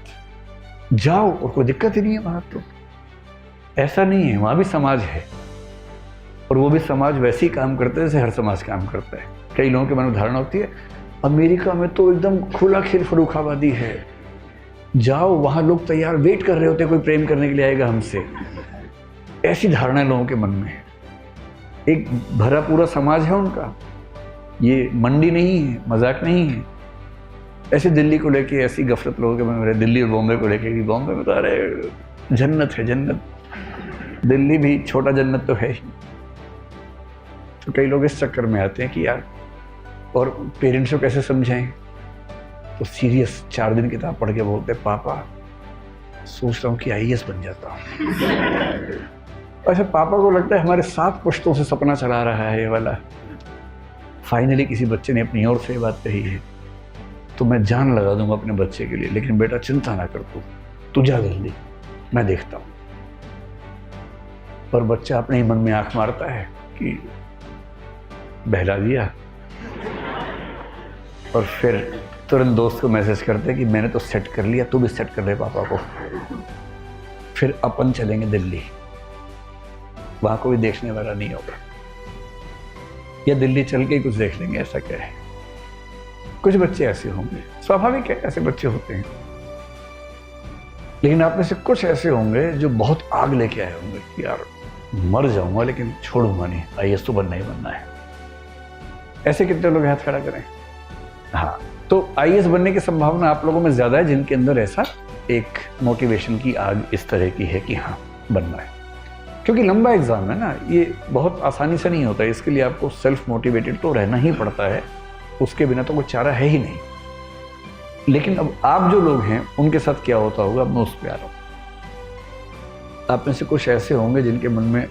जाओ और कोई दिक्कत ही नहीं है वहां। तो ऐसा नहीं है, वहां भी समाज है और वो भी समाज वैसे ही काम करते हैं जैसे हर समाज काम करता है। कई लोगों के मन में धारणा होती है अमेरिका में तो एकदम खुला खेल फरूखाबादी है, जाओ वहां लोग तैयार वेट कर रहे होते, कोई प्रेम करने के लिए आएगा हमसे। ऐसी धारणा लोगों के मन में है। एक भरा पूरा समाज है उनका, ये मंडी नहीं है, मजाक नहीं है। ऐसे दिल्ली को लेके ऐसी गफलत लोगों के मन में, दिल्ली और बॉम्बे को लेके, बॉम्बे में तो अरे जन्नत है जन्नत, दिल्ली भी छोटा जन्नत तो है ही। तो कई लोग इस चक्कर में आते हैं कि यार, और पेरेंट्स को कैसे समझाएं, तो सीरियस 4 दिन किताब पढ़ के बोलते पापा सोच रहा हूँ कि आईएएस बन जाता हूँ। अच्छा, पापा को लगता है हमारे 7 पुश्तों से सपना चला रहा है ये वाला। फाइनली किसी बच्चे ने अपनी ओर से ये बात कही है तो मैं जान लगा दूंगा अपने बच्चे के लिए, लेकिन बेटा चिंता ना कर, तू जा जल्दी, मैं देखता हूँ। पर बच्चा अपने ही मन में आंख मारता है कि बहला दिया, और फिर तुरंत दोस्त को मैसेज करते कि मैंने तो सेट कर लिया, तू भी सेट कर ले पापा को। फिर अपन चलेंगे दिल्ली, वहां कोई देखने वाला नहीं होगा, या दिल्ली चल के ही कुछ देख लेंगे, ऐसा क्या है। कुछ बच्चे ऐसे होंगे, स्वाभाविक है, ऐसे बच्चे होते हैं। लेकिन आप में से कुछ ऐसे होंगे जो बहुत आग लेके आए होंगे कि यार मर जाऊंगा लेकिन छोड़ूंगा नहीं, आईएएस तो बनना ही बनना है। ऐसे कितने लोग हाथ खड़ा करें? हाँ, तो आईएएस बनने की संभावना आप लोगों में ज्यादा है जिनके अंदर ऐसा एक मोटिवेशन की आग इस तरह की है कि हाँ बनना है। क्योंकि लंबा एग्जाम है ना, ये बहुत आसानी से नहीं होता है, इसके लिए आपको सेल्फ मोटिवेटेड तो रहना ही पड़ता है, उसके बिना तो कोई चारा है ही नहीं। लेकिन अब आप जो लोग हैं उनके साथ क्या होता होगा, अब मैं उस पर आ रहा हूँ। आप में से कुछ ऐसे होंगे जिनके मन में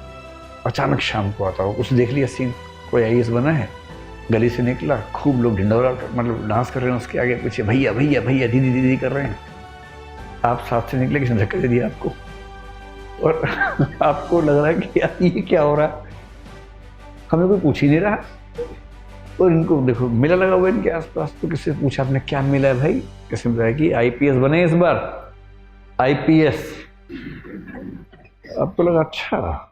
अचानक शाम को आता हो, कुछ देख लिया सीन, कोई आईएएस बना है, गली से निकला, खूब लोग ढिंडोरा मतलब डांस कर रहे हैं उसके आगे पीछे, भैया भैया भैया दीदी दीदी कर रहे हैं। आप साथ से निकले, किसी ने धक्का दे दिया आपको, और आपको लग रहा है कि यार ये क्या हो रहा है, हमें कोई पूछ ही नहीं रहा। और इनको देखो मेला लगा हुआ है इनके आसपास, तो किससे पूछा आपने क्या मिला है भाई, कैसे बताया कि आईपीएस बने इस बार, आईपीएस। अब तो लगा अच्छा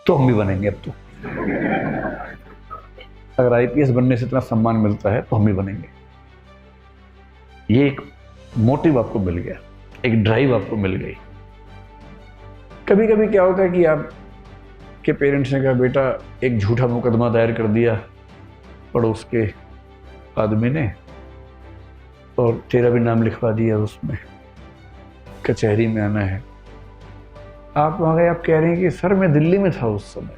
तो हम भी बनेंगे अब तो, अगर आईपीएस बनने से इतना सम्मान मिलता है तो हम भी बनेंगे। ये एक मोटिव आपको मिल गया, एक ड्राइव आपको मिल गई। कभी कभी क्या होता है कि आप के पेरेंट्स ने कहा बेटा एक झूठा मुकदमा दायर कर दिया पड़ोस के आदमी ने, और तेरा भी नाम लिखवा दिया उसमें, कचहरी में आना है। आप वहाँ गए, आप कह रहे हैं कि सर मैं दिल्ली में था उस समय,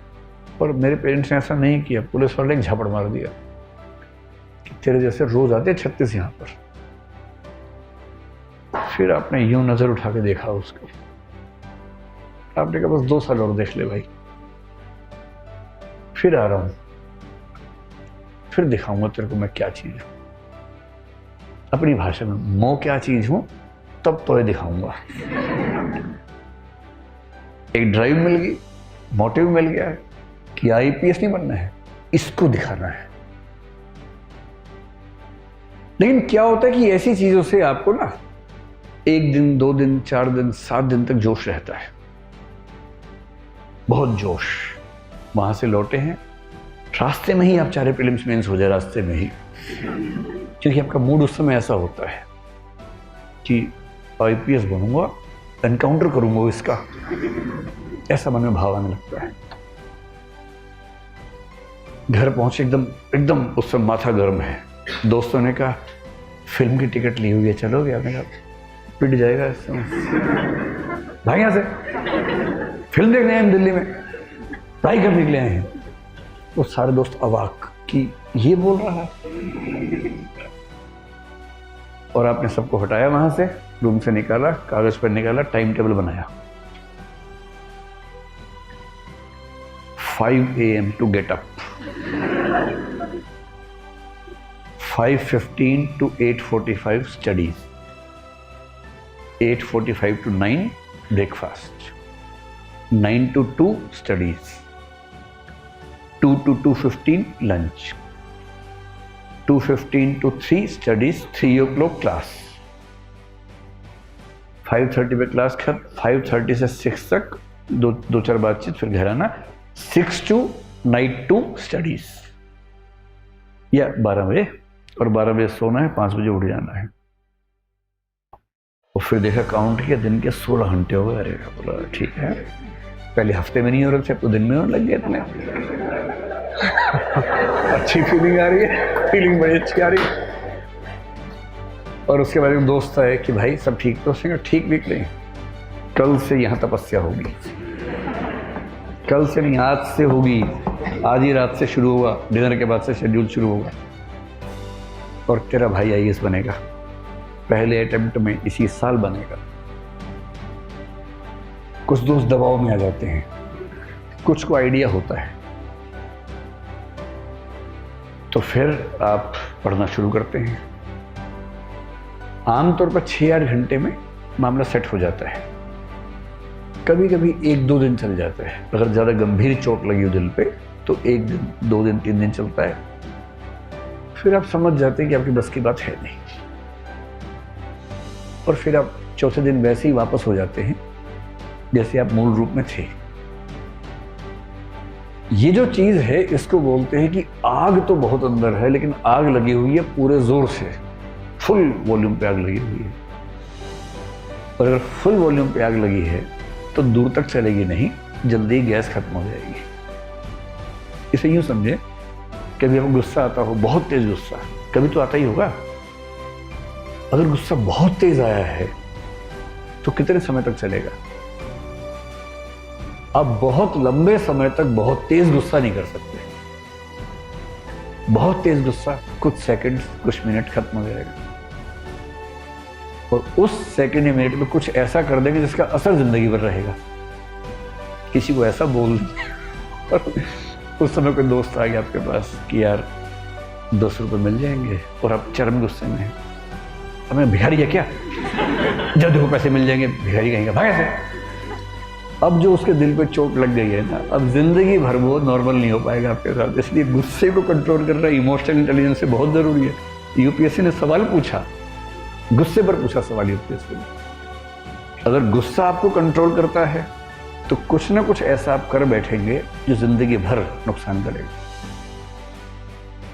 और मेरे पेरेंट्स ने ऐसा नहीं किया, पुलिस वाले ने झापड़ मार दिया कि तेरे जैसे रोज आते 36 यहाँ पर। फिर आपने यूं नजर उठा के देखा उसको, आपने कहा बस 2 साल और देख ले भाई, फिर आ रहा हूं, फिर दिखाऊंगा तेरे को मैं क्या चीज हूं। अपनी भाषा में मैं क्या चीज हूं तब तो ये दिखाऊंगा। एक ड्राइव मिल गई, मोटिव मिल गया है कि आईपीएस नहीं बनना है, इसको दिखाना है। लेकिन क्या होता है कि ऐसी चीजों से आपको ना 1 दिन 2 दिन 4 दिन 7 दिन तक जोश रहता है, बहुत जोश। वहां से लौटे हैं, रास्ते में ही आप चाहे प्रीलिम्स मेंस हो जाए, रास्ते में ही, क्योंकि आपका मूड उस समय ऐसा होता है कि आईपीएस बनूंगा, एनकाउंटर करूंगा इसका, ऐसा मन में भाव आने लगता है। घर पहुंचे एकदम उस समय माथा गर्म है। दोस्तों ने कहा फिल्म की टिकट ली हुई है, चलोगे? आपने कहा पिट जाएगा इस समय, भाई यहां से, फिल्म देखने आए हम दिल्ली में, पढ़ाई करने के लिए आए हैं। वो सारे दोस्त अवाक कि ये बोल रहा है। और आपने सबको हटाया वहां से, रूम से निकाला, कागज पर निकाला, टाइम टेबल बनाया। 5 AM to get up, 5:15 to 8:45 studies, 8:45 to 9 breakfast, 9 to 2 studies, 2 to 2:15 lunch, 2:15 to 3 studies, 3 o'clock class, 5:30 पे क्लास खत्म, 5:30 से 6 तक दो चार बातचीत, फिर घर आना, 6 to नाइट 2 स्टडीज, या 12 बजे, और 12 बजे सोना है, 5 बजे उठ जाना है। और फिर देखा, काउंट किया, दिन के 16 घंटे हो गए। अरे बोला ठीक है, पहले हफ्ते में नहीं हो रहे थे, अब तो दिन में होने लग गए इतने। अच्छी फीलिंग आ रही है, फीलिंग बड़ी अच्छी आ रही है। और उसके बाद एक दोस्त आए कि भाई सब ठीक तो उसने कहा ठीक भी नहीं, कल से यहाँ तपस्या होगी, कल से नहीं आज से होगी, आज ही रात से शुरू होगा, डिनर के बाद से शेड्यूल शुरू होगा, और तेरा भाई IAS बनेगा, पहले अटेम्प्ट में इसी साल बनेगा। कुछ दोस्त दबाव में आ जाते हैं, कुछ को आइडिया होता है, तो फिर आप पढ़ना शुरू करते हैं। आमतौर पर 6-8 घंटे में मामला सेट हो जाता है, कभी कभी 1-2 दिन चल जाता है। अगर ज़्यादा गंभीर चोट लगी हो दिल पे तो 1 दिन, 2 दिन, 3 दिन चलता है, फिर आप समझ जाते हैं कि आपकी बस की बात है नहीं, और फिर आप चौथे दिन वैसे ही वापस हो जाते हैं जैसे आप मूल रूप में थे। ये जो चीज़ है इसको बोलते हैं कि आग तो बहुत अंदर है, लेकिन आग लगी हुई है पूरे जोर से, फुल वॉल्यूम पे आग लगी हुई है। और अगर फुल वॉल्यूम पे आग लगी है तो दूर तक चलेगी नहीं, जल्दी गैस खत्म हो जाएगी। इसे यूं समझे, कभी आपको गुस्सा आता हो, बहुत तेज गुस्सा, कभी तो आता ही होगा। अगर गुस्सा बहुत तेज आया है तो कितने समय तक चलेगा? आप बहुत लंबे समय तक बहुत तेज गुस्सा नहीं कर सकते। बहुत तेज गुस्सा कुछ सेकंड, कुछ मिनट खत्म हो जाएगा, और उस सेकंड या मिनट में कुछ ऐसा कर देंगे जिसका असर जिंदगी भर रहेगा। किसी को ऐसा बोल और उस समय कोई दोस्त आ गया आपके पास कि यार 10 रुपए मिल जाएंगे, और आप चरम गुस्से में हैं, अब मैं भिखारी है क्या, जब देखो पैसे मिल जाएंगे, भिखारी कहेंगे भाग ऐसे। अब जो उसके दिल पे चोट लग गई है ना, अब जिंदगी भर वो नॉर्मल नहीं हो पाएगा आपके साथ। इसलिए गुस्से को कंट्रोल करना इमोशनल इंटेलिजेंस से बहुत जरूरी है। यूपीएससी ने सवाल पूछा, गुस्से पर पूछा सवाल यूपीएससी ने। अगर गुस्सा आपको कंट्रोल करता है तो कुछ ना कुछ ऐसा आप कर बैठेंगे जो जिंदगी भर नुकसान करेगा।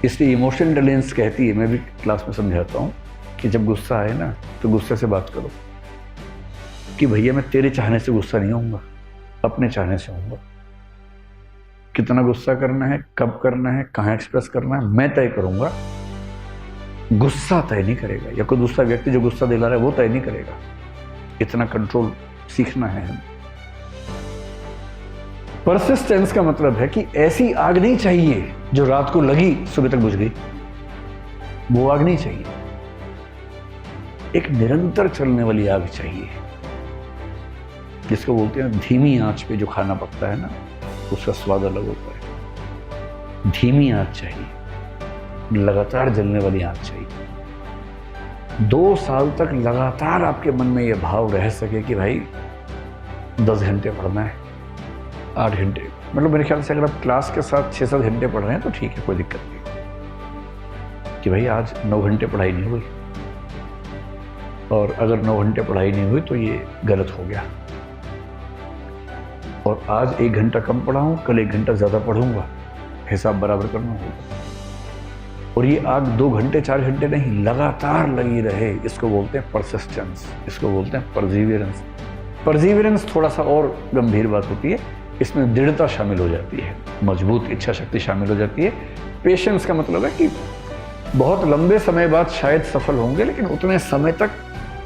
इसलिए इमोशनल इंटेलिजेंस कहती है, मैं भी क्लास में समझाता हूँ कि जब गुस्सा आए ना तो गुस्से से बात करो कि भैया मैं तेरे चाहने से गुस्सा नहीं होऊंगा, अपने चाहने से होऊंगा। कितना गुस्सा करना है, कब करना है, कहाँ एक्सप्रेस करना है, मैं तय करूंगा, गुस्सा तय नहीं करेगा, या कोई दूसरा व्यक्ति जो गुस्सा दिला रहा है वो तय नहीं करेगा। इतना कंट्रोल सीखना है हमें। परसिस्टेंस का मतलब है कि ऐसी आग नहीं चाहिए जो रात को लगी सुबह तक बुझ गई, वो आग नहीं चाहिए। एक निरंतर चलने वाली आग चाहिए, जिसको बोलते हैं धीमी आंच पे जो खाना पकता है ना, उसका स्वाद अलग होता है। धीमी आंच चाहिए, लगातार जलने वाली आंच चाहिए। 2 साल तक लगातार आपके मन में यह भाव रह सके कि भाई 10 घंटे पढ़ना है, 8 घंटे, मतलब मेरे ख्याल से अगर आप क्लास के साथ 6-7 घंटे पढ़ रहे हैं तो ठीक है, कोई दिक्कत नहीं। कि भाई आज 9 घंटे पढ़ाई नहीं हुई, और अगर 9 घंटे पढ़ाई नहीं हुई तो ये गलत हो गया, और आज 1 घंटा कम पढ़ा हूं, कल 1 घंटा ज़्यादा पढ़ूंगा, हिसाब बराबर करना होगा। और ये आग 2 घंटे 4 घंटे नहीं, लगातार लगी रहे, इसको बोलते हैं परसिस्टेंस, इसको बोलते हैं परजीवियरेंस। परजीवियरेंस थोड़ा सा और गंभीर बात होती है, इसमें दृढ़ता शामिल हो जाती है, मजबूत इच्छा शक्ति शामिल हो जाती है। पेशेंस का मतलब है कि बहुत लंबे समय बाद शायद सफल होंगे, लेकिन उतने समय तक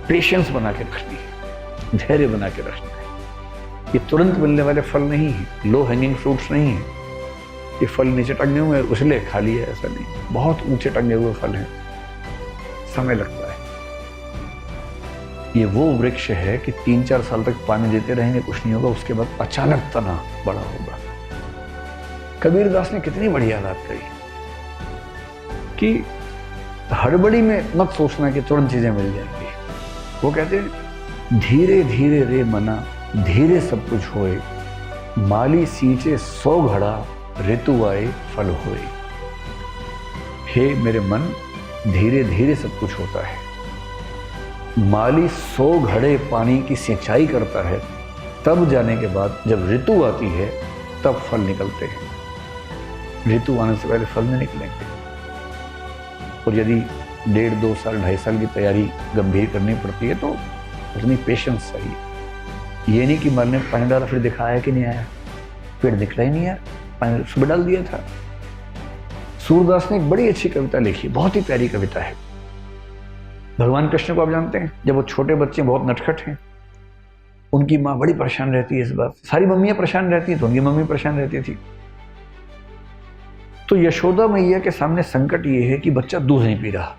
पेशेंस बना के रखनी है, धैर्य बना के रखना है। ये तुरंत मिलने वाले फल नहीं है, लो हैंगिंग फ्रूट्स नहीं है। ये फल नीचे टंगे हुए हैं उसलिए खा लिया, ऐसा नहीं, बहुत ऊंचे टंगे हुए फल हैं, समय लगता है। ये वो वृक्ष है कि 3-4 साल तक पानी देते रहेंगे, कुछ नहीं होगा, उसके बाद अचानक तना बड़ा होगा। कबीरदास ने कितनी बढ़िया बात कही कि हड़बड़ी में मत सोचना कि तुरंत चीजें मिल जाएंगी। वो कहते हैं धीरे धीरे रे मना धीरे सब कुछ होए, माली सींचे 100 घड़ा ऋतु आए फल होए। हे मेरे मन, धीरे धीरे सब कुछ होता है। माली 100 घड़े पानी की सिंचाई करता है, तब जाने के बाद जब ऋतु आती है तब फल निकलते हैं। ऋतु आने से पहले फल नहीं निकलेंगे। और यदि 1.5-2 साल 2.5 साल की तैयारी गंभीर करनी पड़ती है तो उतनी पेशेंस चाहिए। ये नहीं कि मर ने पानी डाला फिर दिखाया कि नहीं आया, पेड़ दिखला ही नहीं आया, पानी सुबह डाल दिया था। सूरदास ने एक बड़ी अच्छी कविता लिखी, बहुत ही प्यारी कविता है। भगवान कृष्ण को आप जानते हैं, जब वो छोटे बच्चे बहुत नटखट हैं, उनकी माँ बड़ी परेशान रहती है इस बात, सारी मम्मियाँ परेशान रहती हैं तो उनकी मम्मी परेशान रहती थी। तो यशोदा मैया के सामने संकट ये है कि बच्चा दूध नहीं पी रहा,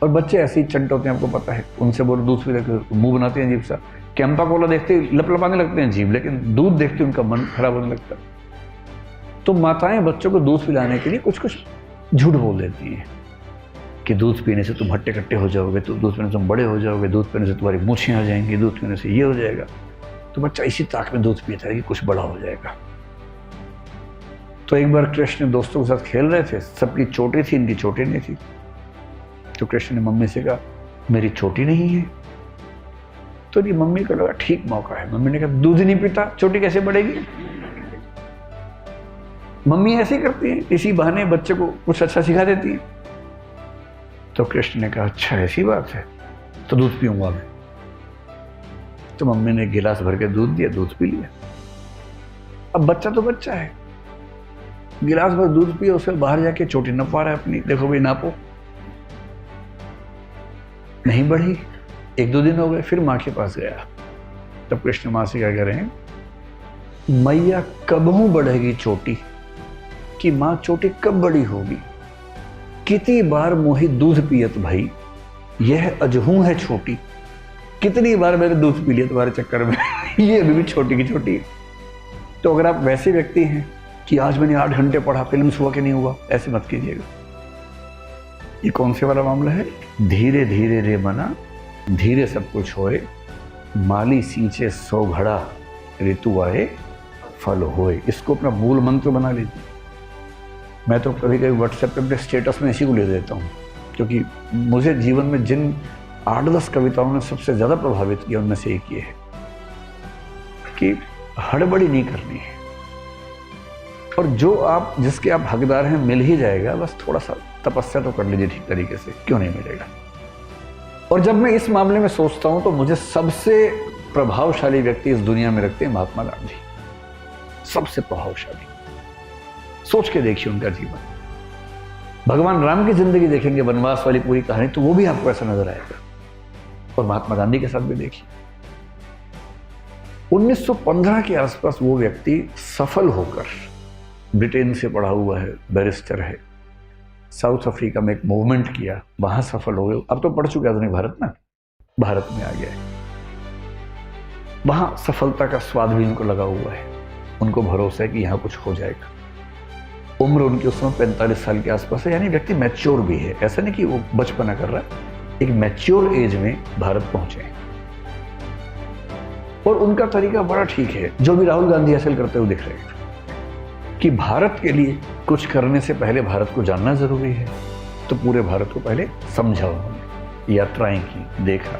और बच्चे ऐसे ही चंट होते हैं, आपको पता है, उनसे बोलो दूध पी रहे, मुंह बनाते हैं अजीब सा, कैंपा कोला देखते लपलपाने लगते हैं जीभ, लेकिन दूध देखते उनका मन खराब होने लगता है। तो माताएं बच्चों को दूध पिलाने के लिए कुछ कुछ झूठ बोल देती हैं कि दूध पीने से तुम हट्टे कट्टे हो जाओगे, तो दूध पीने से तुम बड़े हो जाओगे, दूध पीने से तुम्हारी मूछें आ जाएंगी, दूध पीने से ये हो जाएगा। तो बच्चा इसी ताक में दूध पीता है कि कुछ बड़ा हो जाएगा। तो एक बार कृष्ण दोस्तों के साथ खेल रहे थे, सबकी चोटी थी, इनकी चोटी नहीं थी। तो कृष्ण ने मम्मी से कहा मेरी चोटी नहीं है। तो ये मम्मी को लगा ठीक मौका है। मम्मी ने कहा दूध नहीं पीता, चोटी कैसे बढ़ेगी। मम्मी ऐसे ही करती हैं, इसी बहाने बच्चे को कुछ अच्छा सिखा देती है। तो कृष्ण ने कहा अच्छा ऐसी बात है, तो दूध पीऊंगा मैं। तो मम्मी ने गिलास भर के दूध दिया, दूध पी लिया। अब बच्चा तो बच्चा है, गिलास भर दूध पिया, उसके बाहर जाके चोटी नपवा रहा है अपनी, देखो भाई नापो, नहीं बढ़ी। 1-2 दिन हो गए, फिर माँ के पास गया। तब कृष्ण माँ से क्या कह रहे हैं, मैया कबहू बढ़ेगी चोटी, कि माँ चोटी कब बड़ी होगी। कितनी बार मोही दूध पियत भाई, यह अजहू है छोटी। कितनी बार मैंने दूध पी लिया तुम्हारे चक्कर में ये अभी भी छोटी की छोटी है। तो अगर आप वैसे व्यक्ति हैं कि आज मैंने 8 घंटे पढ़ा, फिल्म हुआ कि नहीं हुआ, ऐसे मत कीजिएगा। ये कौन से वाला मामला है, धीरे धीरे रे मना धीरे सब कुछ होए, माली सींचे 100 घड़ा ऋतु आए फल होए। इसको अपना मूल मंत्र बना लीजिए। मैं तो कभी कभी व्हाट्सएप पे अपने स्टेटस में इसी को ले देता हूँ, क्योंकि मुझे जीवन में जिन 8-10 कविताओं ने सबसे ज़्यादा प्रभावित किया उनमें से एक ये है कि हड़बड़ी नहीं करनी है, और जो आप जिसके आप हकदार हैं मिल ही जाएगा, बस थोड़ा सा तपस्या तो कर लीजिए ठीक तरीके से, क्यों नहीं मिलेगा। और जब मैं इस मामले में सोचता हूं तो मुझे सबसे प्रभावशाली व्यक्ति इस दुनिया में रखते हैं महात्मा गांधी, सबसे प्रभावशाली। सोच के देखिए उनका जीवन। भगवान राम की जिंदगी देखेंगे, वनवास वाली पूरी कहानी, तो वो भी आपको ऐसा नजर आएगा। और महात्मा गांधी के साथ भी देखिए, 1915 के आसपास वो व्यक्ति सफल होकर, ब्रिटेन से पढ़ा हुआ है, बैरिस्टर है, साउथ अफ्रीका में एक मूवमेंट किया, वहां सफल हो गए। अब तो पढ़ चुके आधुनिक भारत में, भारत में आ गया है, वहां सफलता का स्वाद भी उनको लगा हुआ है। उनको भरोसा है कि यहां कुछ हो जाएगा। उम्र उनकी उस समय 45 साल के आसपास है, यानी व्यक्ति मैच्योर भी है, ऐसा नहीं कि वो बचपना कर रहा है, एक मैच्योर एज में भारत पहुंचे। और उनका तरीका बड़ा ठीक है, जो भी राहुल गांधी हासिल करते हुए दिख रहे हैं, कि भारत के लिए कुछ करने से पहले भारत को जानना जरूरी है। तो पूरे भारत को पहले समझा उन्होंने, यात्राएं की, देखा,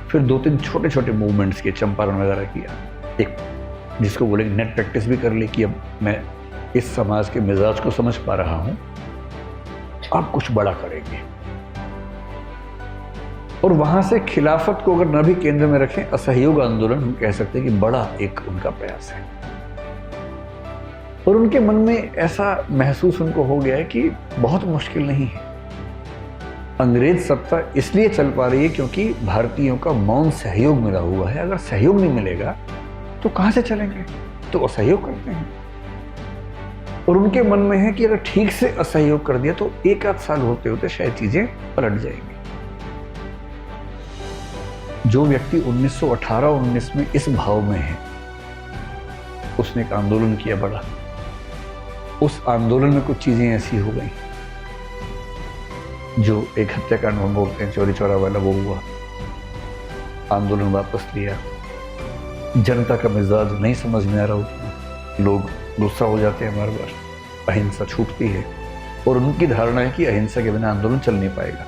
फिर 2-3 छोटे छोटे मूवमेंट्स किए, चंपारण वगैरह किया, एक जिसको बोलेंगे नेट प्रैक्टिस भी कर ली कि अब मैं इस समाज के मिजाज को समझ पा रहा हूं, आप कुछ बड़ा करेंगे। और वहां से खिलाफत को अगर न भी केंद्र में रखें, असहयोग आंदोलन हम कह सकते हैं कि बड़ा एक उनका प्रयास है। और उनके मन में ऐसा महसूस उनको हो गया है कि बहुत मुश्किल नहीं है, अंग्रेज सत्ता इसलिए चल पा रही है क्योंकि भारतीयों का मौन सहयोग मिला हुआ है। अगर सहयोग नहीं मिलेगा तो कहां से चलेंगे, तो असहयोग करते हैं। और उनके मन में है कि अगर ठीक से असहयोग कर दिया तो एक आध साल होते होते शायद चीजें पलट जाएंगी। जो व्यक्ति 1918-19 में इस भाव में है, उसने एक आंदोलन किया बड़ा। उस आंदोलन में कुछ चीजें ऐसी हो गई जो एक हत्याकांड हम बोलते हैं, चौरी चौरा वाला, वो हुआ। आंदोलन वापस लिया। जनता का मिजाज नहीं समझ में आ रहा उतना, लोग गुस्सा हो जाते हैं बार बार, अहिंसा छूटती है और उनकी धारणा है कि अहिंसा के बिना आंदोलन चल नहीं पाएगा।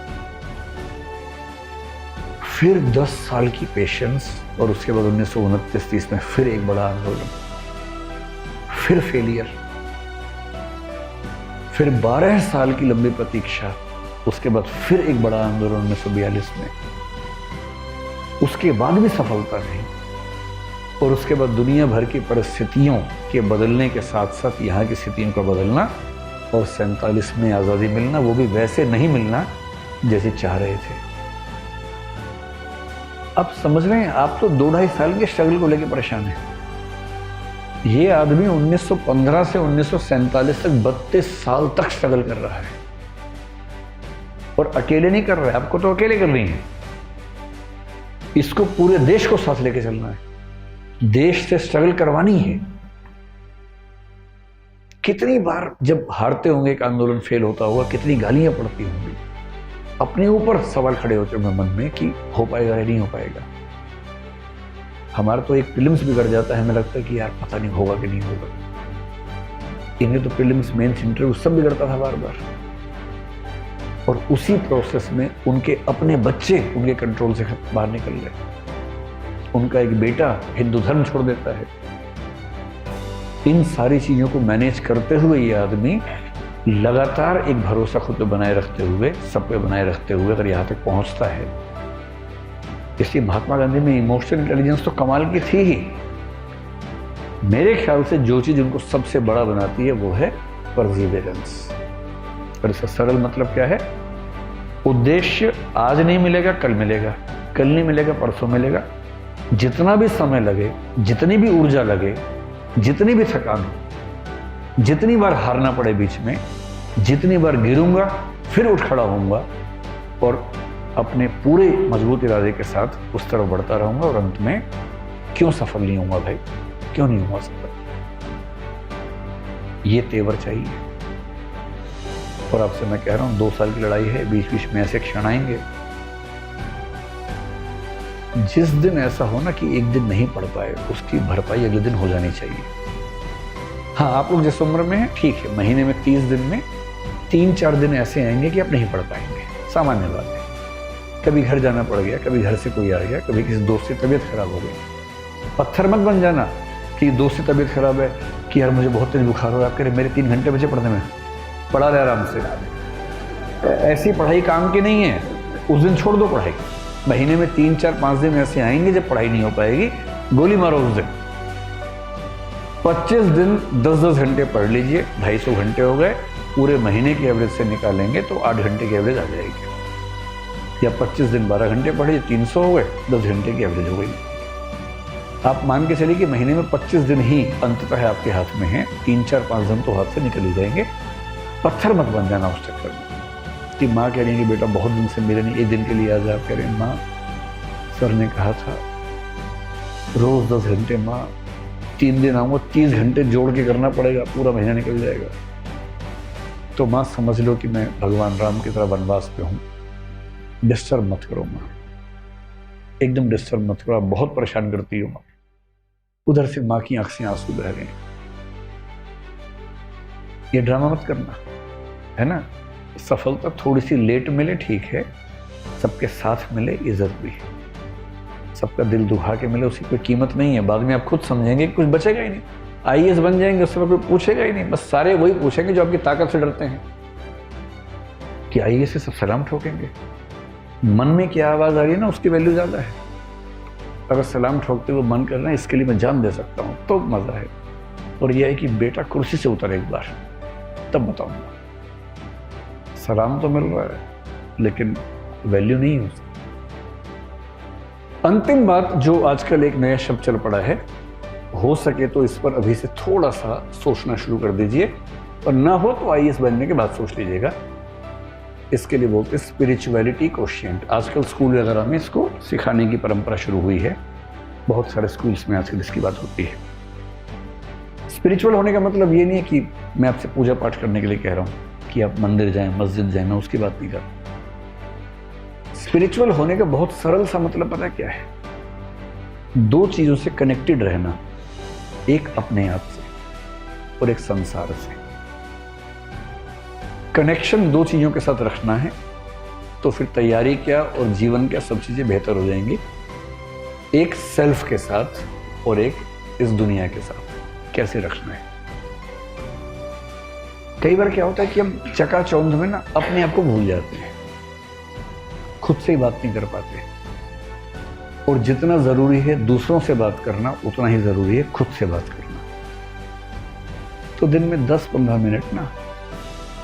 फिर 10 साल की पेशेंस और उसके बाद 1929-30 में फिर एक बड़ा आंदोलन, फिर फेलियर, फिर 12 साल की लंबी प्रतीक्षा, उसके बाद फिर एक बड़ा आंदोलन 1942 में, उसके बाद भी सफलता नहीं। और उसके बाद दुनिया भर की परिस्थितियों के बदलने के साथ साथ यहाँ की स्थितियों का बदलना और 47 में आज़ादी मिलना, वो भी वैसे नहीं मिलना जैसे चाह रहे थे। अब समझ रहे हैं आप, तो 2-2.5 साल के स्ट्रगल को लेकर परेशान है। ये आदमी 1915 से 1947 तक 32 साल तक स्ट्रगल कर रहा है और अकेले नहीं कर रहा है, आपको तो अकेले कर रही है, इसको पूरे देश को साथ लेके चलना है, देश से स्ट्रगल करवानी है। कितनी बार जब हारते होंगे, एक आंदोलन फेल होता होगा, कितनी गालियां पड़ती होंगी, अपने ऊपर सवाल खड़े होते होंगे मन में कि हो पाएगा या नहीं हो पाएगा। हमारा तो एक प्रीलिम्स बिगड़ जाता है, हमें लगता है कि यार पता नहीं होगा कि नहीं होगा। इन्हें तो प्रीलिम्स, मेंस, इंटरव्यू सब बिगड़ता था बार बार। और उसी प्रोसेस में उनके अपने बच्चे उनके कंट्रोल से बाहर निकल गए। उनका एक बेटा हिंदू धर्म छोड़ देता है। इन सारी चीजों को मैनेज करते हुए ये आदमी लगातार एक भरोसा खुद पे बनाए रखते हुए, सब पे बनाए रखते हुए अगर यहाँ तक पहुंचता है। इसलिए महात्मा गांधी में इमोशनल इंटेलिजेंस तो कमाल की थी ही। मेरे ख्याल से जो चीज उनको सबसे बड़ा बनाती है वो है परसिवेरेंस। और इसका सरल मतलब क्या है? उद्देश्य आज नहीं मिलेगा, कल मिलेगा, कल नहीं मिलेगा, परसों मिलेगा। जितना भी समय लगे, जितनी भी ऊर्जा लगे, जितनी भी थकान हो, जितनी बार हारना पड़े बीच में, जितनी बार गिरूंगा फिर उठ खड़ा होऊंगा और अपने पूरे मजबूत इरादे के साथ उस तरफ बढ़ता रहूंगा। और अंत में क्यों सफल नहीं होऊंगा भाई, क्यों नहीं हुआ सफल? ये तेवर चाहिए। और आपसे मैं कह रहा हूं 2 साल की लड़ाई है, बीच बीच में ऐसे क्षण आएंगे। जिस दिन ऐसा हो ना कि एक दिन नहीं पढ़ पाए, उसकी भरपाई अगले दिन हो जानी चाहिए। हाँ, आप लोग जिस उम्र में हैं ठीक है, महीने में 30 दिन में 3-4 दिन ऐसे आएंगे कि आप नहीं पढ़ पाएंगे, सामान्य बात है। कभी घर जाना पड़ गया, कभी घर से कोई आ गया, कभी किसी दोस्त की तबीयत खराब हो गई। पत्थर मत बन जाना कि दोस्त की तबीयत खराब है कि यार मुझे बहुत तेज बुखार हो रहा है, आप कह रहे मेरे 3 घंटे बचे पढ़ने में, पढ़ा रहे आराम से। ऐसी पढ़ाई काम की नहीं है, उस दिन छोड़ दो पढ़ाई। महीने में 3-4-5 दिन ऐसे आएंगे जब पढ़ाई नहीं हो पाएगी, गोली मारो उस दिन। 25 दिन 10-10 घंटे पढ़ लीजिए, 250 घंटे हो गए। पूरे महीने की एवरेज से निकालेंगे तो 8 घंटे की एवरेज आ जाएगी। या 25 दिन 12 घंटे पढ़िए, 300 हो गए, 10 घंटे की एवरेज हो गई। आप मान के चलिए कि महीने में 25 दिन ही अंततः आपके हाथ में है, 3-4-5 दिन तो हाथ से निकल ही जाएंगे। पत्थर मत बन जाना उस चक्कर में कि माँ कह रही है कि बेटा बहुत दिन से मेरे नहीं, एक दिन के लिए आ जा। आप कह रहे हैं माँ सर ने कहा था रोज 10 घंटे, माँ 3 दिन आऊँगा, 30 घंटे जोड़ के करना पड़ेगा, पूरा महीना निकल जाएगा। तो माँ समझ लो कि मैं भगवान राम की तरह वनवास पे हूँ, डिस्टर्ब मत करो माँ, एकदम डिस्टर्ब मत करो, आप बहुत परेशान करती हो माँ। उधर से माँ की आंख से आंसू बह रहे हैं। ये ड्रामा मत करना, है ना। सफलता थोड़ी सी लेट मिले ठीक है, सबके साथ मिले ये जरूरी है, सबका दिल दुखा के मिले उसकी कोई कीमत नहीं है। बाद में आप खुद समझेंगे कुछ बचेगा ही नहीं, आईएएस बन जाएंगे उससे कोई पूछेगा ही नहीं, बस सारे वही पूछेंगे जो आपकी ताकत से डरते हैं कि आईएएस से सब सलाम ठोकेंगे। मन में क्या आवाज आ रही है ना, उसकी वैल्यू ज्यादा है। अगर सलाम ठोकते हुए मन कर रहे हैं इसके लिए मैं जान दे सकता हूँ तो मजा है। और यह है कि बेटा कुर्सी से उतर एक बार, तब बताऊंगा। सलाम तो मिल रहा है लेकिन वैल्यू नहीं है उसकी। अंतिम बात जो आजकल एक नया शब्द चल पड़ा है, हो सके तो इस पर अभी से थोड़ा सा सोचना शुरू कर दीजिए। और ना हो तो आईएएस बनने के बाद सोच लीजिएगा। इसके लिए बोलते हैं स्पिरिचुअलिटी कोशिएंट। आजकल स्कूल वगैरह में इसको सिखाने की परंपरा शुरू हुई है, बहुत सारे स्कूल्स में आजकल इसकी बात होती है। स्पिरिचुअल होने का मतलब ये नहीं है कि मैं आपसे पूजा पाठ करने के लिए कह रहा हूँ कि आप मंदिर जाएं, मस्जिद जाएं, मैं उसकी बात नहीं कर रहा। स्पिरिचुअल होने का बहुत सरल सा मतलब पता है क्या है? दो चीजों से कनेक्टेड रहना, एक अपने आप से और एक संसार से। कनेक्शन दो चीजों के साथ रखना है तो फिर तैयारी क्या और जीवन क्या सब चीजें बेहतर हो जाएंगी। एक सेल्फ के साथ और एक इस दुनिया के साथ कैसे रखना है। कई बार क्या होता है कि हम चकाचौंध में ना अपने आप को भूल जाते हैं, खुद से ही बात नहीं कर पाते, और जितना जरूरी है दूसरों से बात करना उतना ही जरूरी है खुद से बात करना। तो दिन में 10-15 मिनट ना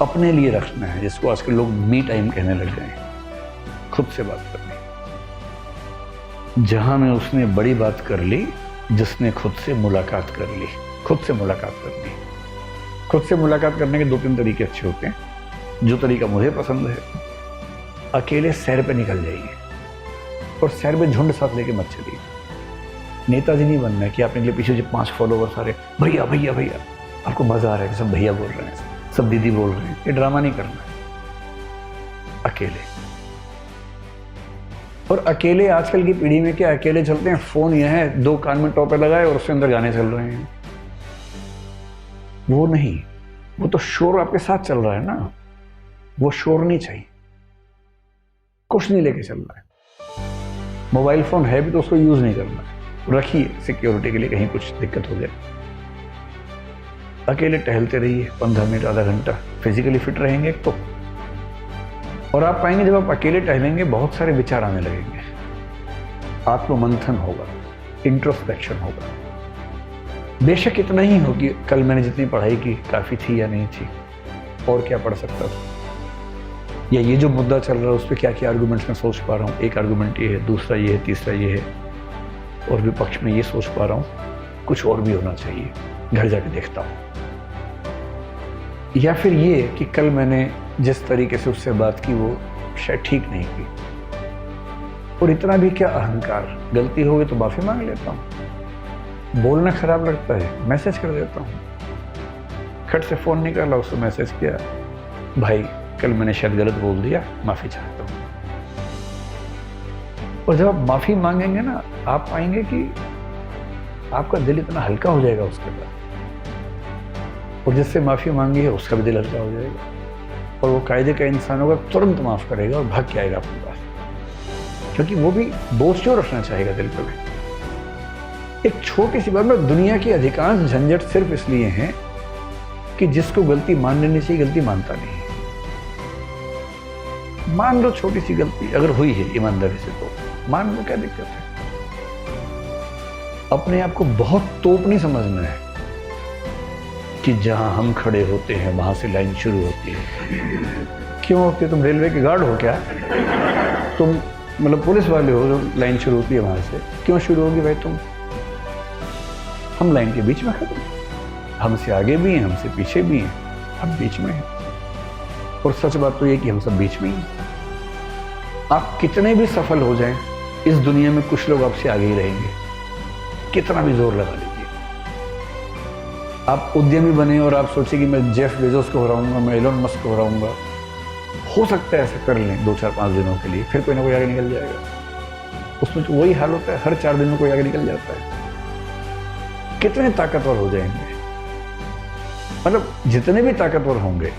अपने लिए रखना है, जिसको आजकल लोग मी टाइम कहने लग गए हैं। खुद से बात करनी, जहां में उसने बड़ी बात कर ली जिसने खुद से मुलाकात कर ली। खुद से मुलाकात करनी, खुद से मुलाकात करने के 2-3 तरीके अच्छे होते हैं। जो तरीका मुझे पसंद है, अकेले सैर पे निकल जाइए और सैर पे झुंड साथ लेके मत चलिए। नेताजी नहीं बनना है कि आपने लिए पीछे जो 5 फॉलोवर्स आ रहे भैया भैया भैया, आपको मजा आ रहा है कि सब भैया बोल रहे हैं, सब दीदी बोल रहे हैं। ये ड्रामा नहीं करना है। अकेले, और अकेले आजकल की पीढ़ी में क्या अकेले चलते हैं, फोन यह है 2 कान में टोपे लगाए और उसके अंदर गाने चल रहे हैं। वो नहीं, वो तो शोर आपके साथ चल रहा है ना, वो शोर नहीं चाहिए। कुछ नहीं लेके चल रहा है, मोबाइल फोन है भी तो उसको यूज नहीं करना है, रखिए सिक्योरिटी के लिए, कहीं कुछ दिक्कत हो जाए। अकेले टहलते रहिए 15 मिनट, आधा घंटा, फिजिकली फिट रहेंगे तो। और आप पाएंगे जब आप अकेले टहलेंगे बहुत सारे विचार आने लगेंगे, आत्ममंथन होगा, इंट्रोस्पेक्शन होगा। बेशक इतना ही हो कि कल मैंने जितनी पढ़ाई की काफी थी या नहीं थी, और क्या पढ़ सकता था, या ये जो मुद्दा चल रहा है उस पर क्या क्या आर्गुमेंट्स मैं सोच पा रहा हूँ। एक आर्गुमेंट ये है, दूसरा ये है, तीसरा ये है, और विपक्ष में ये सोच पा रहा हूँ कुछ और भी होना चाहिए, घर जाके देखता हूँ। या फिर ये कि कल मैंने जिस तरीके से उससे बात की वो शायद ठीक नहीं की, और इतना भी क्या अहंकार, गलती हो गई तो माफी मांग लेता हूँ। बोलना खराब लगता है, मैसेज कर देता हूँ। खट से फोन निकाला, उसको मैसेज किया, भाई कल मैंने शायद गलत बोल दिया, माफी चाहता हूँ। और जब आप माफी मांगेंगे ना, आप पाएंगे कि आपका दिल इतना हल्का हो जाएगा उसके बाद, और जिससे माफी मांगी है उसका भी दिल हल्का हो जाएगा, और वो कायदे का इंसान होगा, तुरंत माफ करेगा और भाग के आएगा आपके पास, क्योंकि वो भी बोझ क्यों रखना चाहेगा दिल पे। एक छोटी सी बात में, दुनिया की अधिकांश झंझट सिर्फ इसलिए है कि जिसको गलती मान लेनी चाहिए गलती मानता नहीं है। मान लो छोटी सी गलती अगर हुई है ईमानदारी से तो मान लो, क्या दिक्कत है। अपने आप को बहुत तोप नहीं समझना है कि जहां हम खड़े होते हैं वहां से लाइन शुरू होती है। क्यों होती है? तुम रेलवे के गार्ड हो क्या? तुम मतलब पुलिस वाले हो जो लाइन शुरू होती है वहां से? क्यों शुरू होगी भाई तुम? हम लाइन के बीच में खड़े हैं, हमसे आगे भी हैं, हमसे पीछे भी हैं, हम बीच में हैं। और सच बात तो ये कि हम सब बीच में ही हैं। आप कितने भी सफल हो जाएं, इस दुनिया में कुछ लोग आपसे आगे ही रहेंगे, कितना भी जोर लगा लीजिए। आप उद्यमी बने और आप सोचिए कि मैं जेफ बेजोस को हराऊंगा, मैं एलोन मस्क को हराऊंगा, हो सकता है ऐसा कर लें 2-4-5 दिनों के लिए, फिर कोई ना कोई आगे निकल जाएगा। उसमें तो वही हाल होता है, हर 4 दिन में कोई आगे निकल जाता है। कितने ताकतवर हो जाएंगे, मतलब जितने भी ताकतवर होंगे,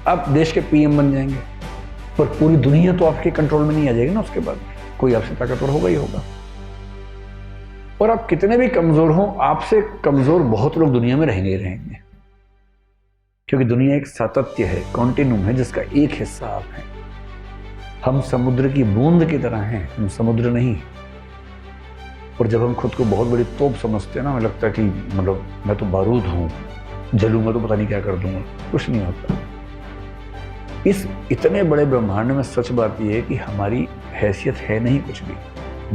आप देश के पीएम बन जाएंगे, पर पूरी दुनिया तो आपके कंट्रोल में नहीं आ जाएगी ना। उसके बाद कोई आपसे ताकतवर होगा ही होगा। और आप कितने भी कमजोर हों, आपसे कमजोर बहुत लोग दुनिया में रहेंगे ही रहेंगे, क्योंकि दुनिया एक सातत्य है, कॉन्टिन्यूम है, जिसका एक हिस्सा आप हैं। हम समुद्र की बूंद की तरह हैं, हम समुद्र नहीं। और जब हम खुद को बहुत बड़ी तोप समझते हैं ना, हमें लगता है कि मतलब मैं तो बारूद हूं, जलूंगा तो पता नहीं क्या कर दूंगा, कुछ नहीं होता। इस इतने बड़े ब्रह्मांड में सच बात यह है कि हमारी हैसियत है नहीं कुछ भी,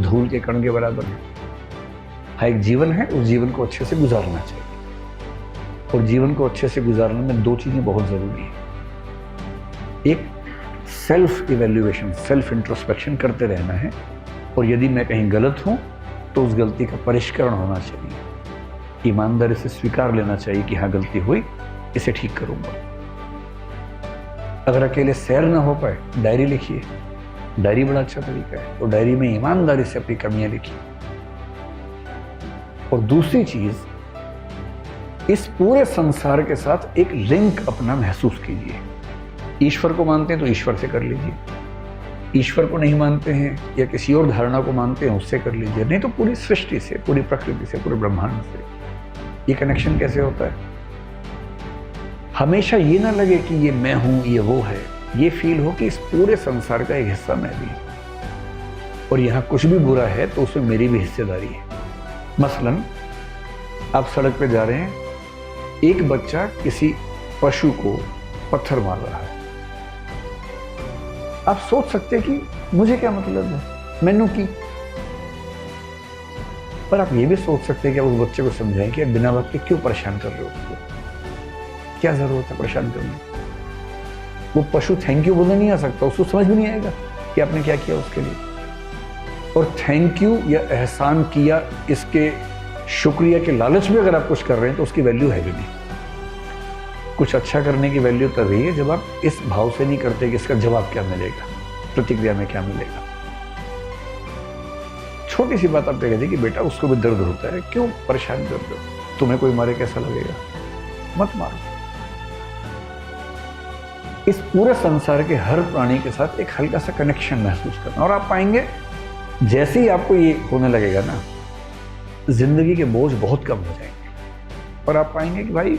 धूल के कण के बराबर है। हाँ, एक जीवन है, उस जीवन को अच्छे से गुजारना चाहिए। और जीवन को अच्छे से गुजारने में दो चीज़ें बहुत ज़रूरी हैं। एक सेल्फ इवैल्यूएशन, सेल्फ इंट्रोस्पेक्शन करते रहना है, और यदि मैं कहीं गलत हूँ तो उस गलती का परिष्करण होना चाहिए, ईमानदारी से स्वीकार लेना चाहिए कि हाँ गलती हुई, इसे ठीक करूँगा। अगर अकेले सैर ना हो पाए, डायरी लिखिए, डायरी बड़ा अच्छा तरीका है, तो डायरी में ईमानदारी से अपनी कमियां लिखिए। और दूसरी चीज, इस पूरे संसार के साथ एक लिंक अपना महसूस कीजिए। ईश्वर को मानते हैं तो ईश्वर से कर लीजिए, ईश्वर को नहीं मानते हैं या किसी और धारणा को मानते हैं उससे कर लीजिए, नहीं तो पूरी सृष्टि से, पूरी प्रकृति से, पूरे ब्रह्मांड से। ये कनेक्शन कैसे होता है? हमेशा ये ना लगे कि ये मैं हूं, ये वो है, ये फील हो कि इस पूरे संसार का एक हिस्सा मैं भी, और यहां कुछ भी बुरा है तो उसमें मेरी भी हिस्सेदारी है। मसलन आप सड़क पे जा रहे हैं, एक बच्चा किसी पशु को पत्थर मार रहा है, आप सोच सकते हैं कि मुझे क्या मतलब है, मैनू की, पर आप ये भी सोच सकते हैं कि आप उस बच्चे को समझाएं कि बिना वक्त के क्यों परेशान कर रहे हो उसको, क्या जरूरत है परेशान करने। वो पशु थैंक यू बोलने नहीं आ सकता, उसको समझ भी नहीं आएगा कि आपने क्या किया उसके लिए। और थैंक यू या एहसान किया, इसके शुक्रिया के लालच में अगर आप कुछ कर रहे हैं तो उसकी वैल्यू है भी नहीं। कुछ अच्छा करने की वैल्यू तभी है जब आप इस भाव से नहीं करते कि इसका जवाब क्या मिलेगा, प्रतिक्रिया में क्या मिलेगा। छोटी सी बात आप कह दी कि बेटा उसको भी दर्द होता है, क्यों परेशान कर रहे हो, तुम्हें कोई मारे कैसा लगेगा, मत मारो। इस पूरे संसार के हर प्राणी के साथ एक हल्का सा कनेक्शन महसूस करना, और आप पाएंगे जैसे ही आपको ये होने लगेगा ना, जिंदगी के बोझ बहुत कम हो जाएंगे। और आप पाएंगे कि भाई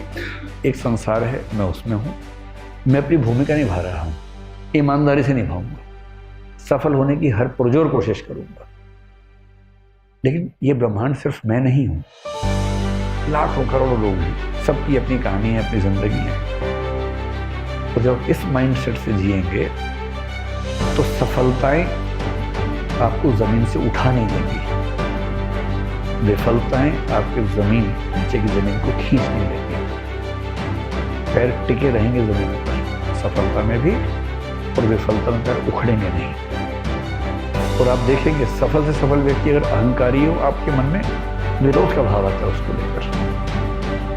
एक संसार है, मैं उसमें हूं, मैं अपनी भूमिका निभा रहा हूं, ईमानदारी से निभाऊंगा, सफल होने की हर पुरजोर कोशिश करूंगा। लेकिन ये ब्रह्मांड सिर्फ मैं नहीं हूं, लाखों करोड़ों लोग हैं, सबकी अपनी कहानी है, अपनी जिंदगी है। तो जब इस माइंडसेट से जिएंगे तो सफलताएं आपको जमीन से उठा नहीं देंगी, विफलताएं आपके जमीन, नीचे की जमीन को खींच नहीं देंगी। पैर टिके रहेंगे जमीन पर, सफलता में भी और विफलता में पैर उखड़ेंगे नहीं। और आप देखेंगे सफल से सफल व्यक्ति अगर अहंकारी हो, आपके मन में विरोध का भाव आता है, उसको लेकर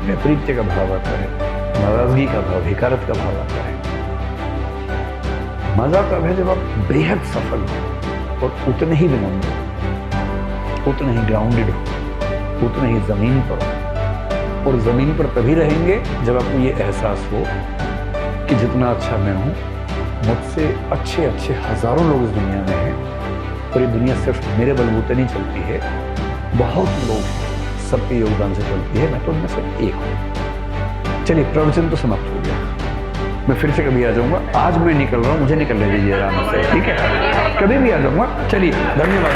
विपरीत का भाव आता है, नाराजगी का भाव, हिकारत का भाव आता है। मजा तब है जब आप बेहद सफल हो और उतने ही विनम्र हो, उतने ही ग्राउंडेड हो, उतने ही जमीन पर हो। और जमीन पर तभी रहेंगे जब आपको ये एहसास हो कि जितना अच्छा मैं हूं, मुझसे अच्छे अच्छे हजारों लोग इस दुनिया में हैं, और ये दुनिया सिर्फ मेरे बलबूते नहीं चलती है, बहुत लोग सबके योगदान से चलती है, मैं तो उनमें से एक हूं। चलिए, प्रवचन तो समाप्त हो गया, मैं फिर से कभी आ जाऊंगा। आज मैं निकल रहा हूं, मुझे निकलने दीजिए आराम से, ठीक है? कभी भी आ जाऊंगा। चलिए, धन्यवाद।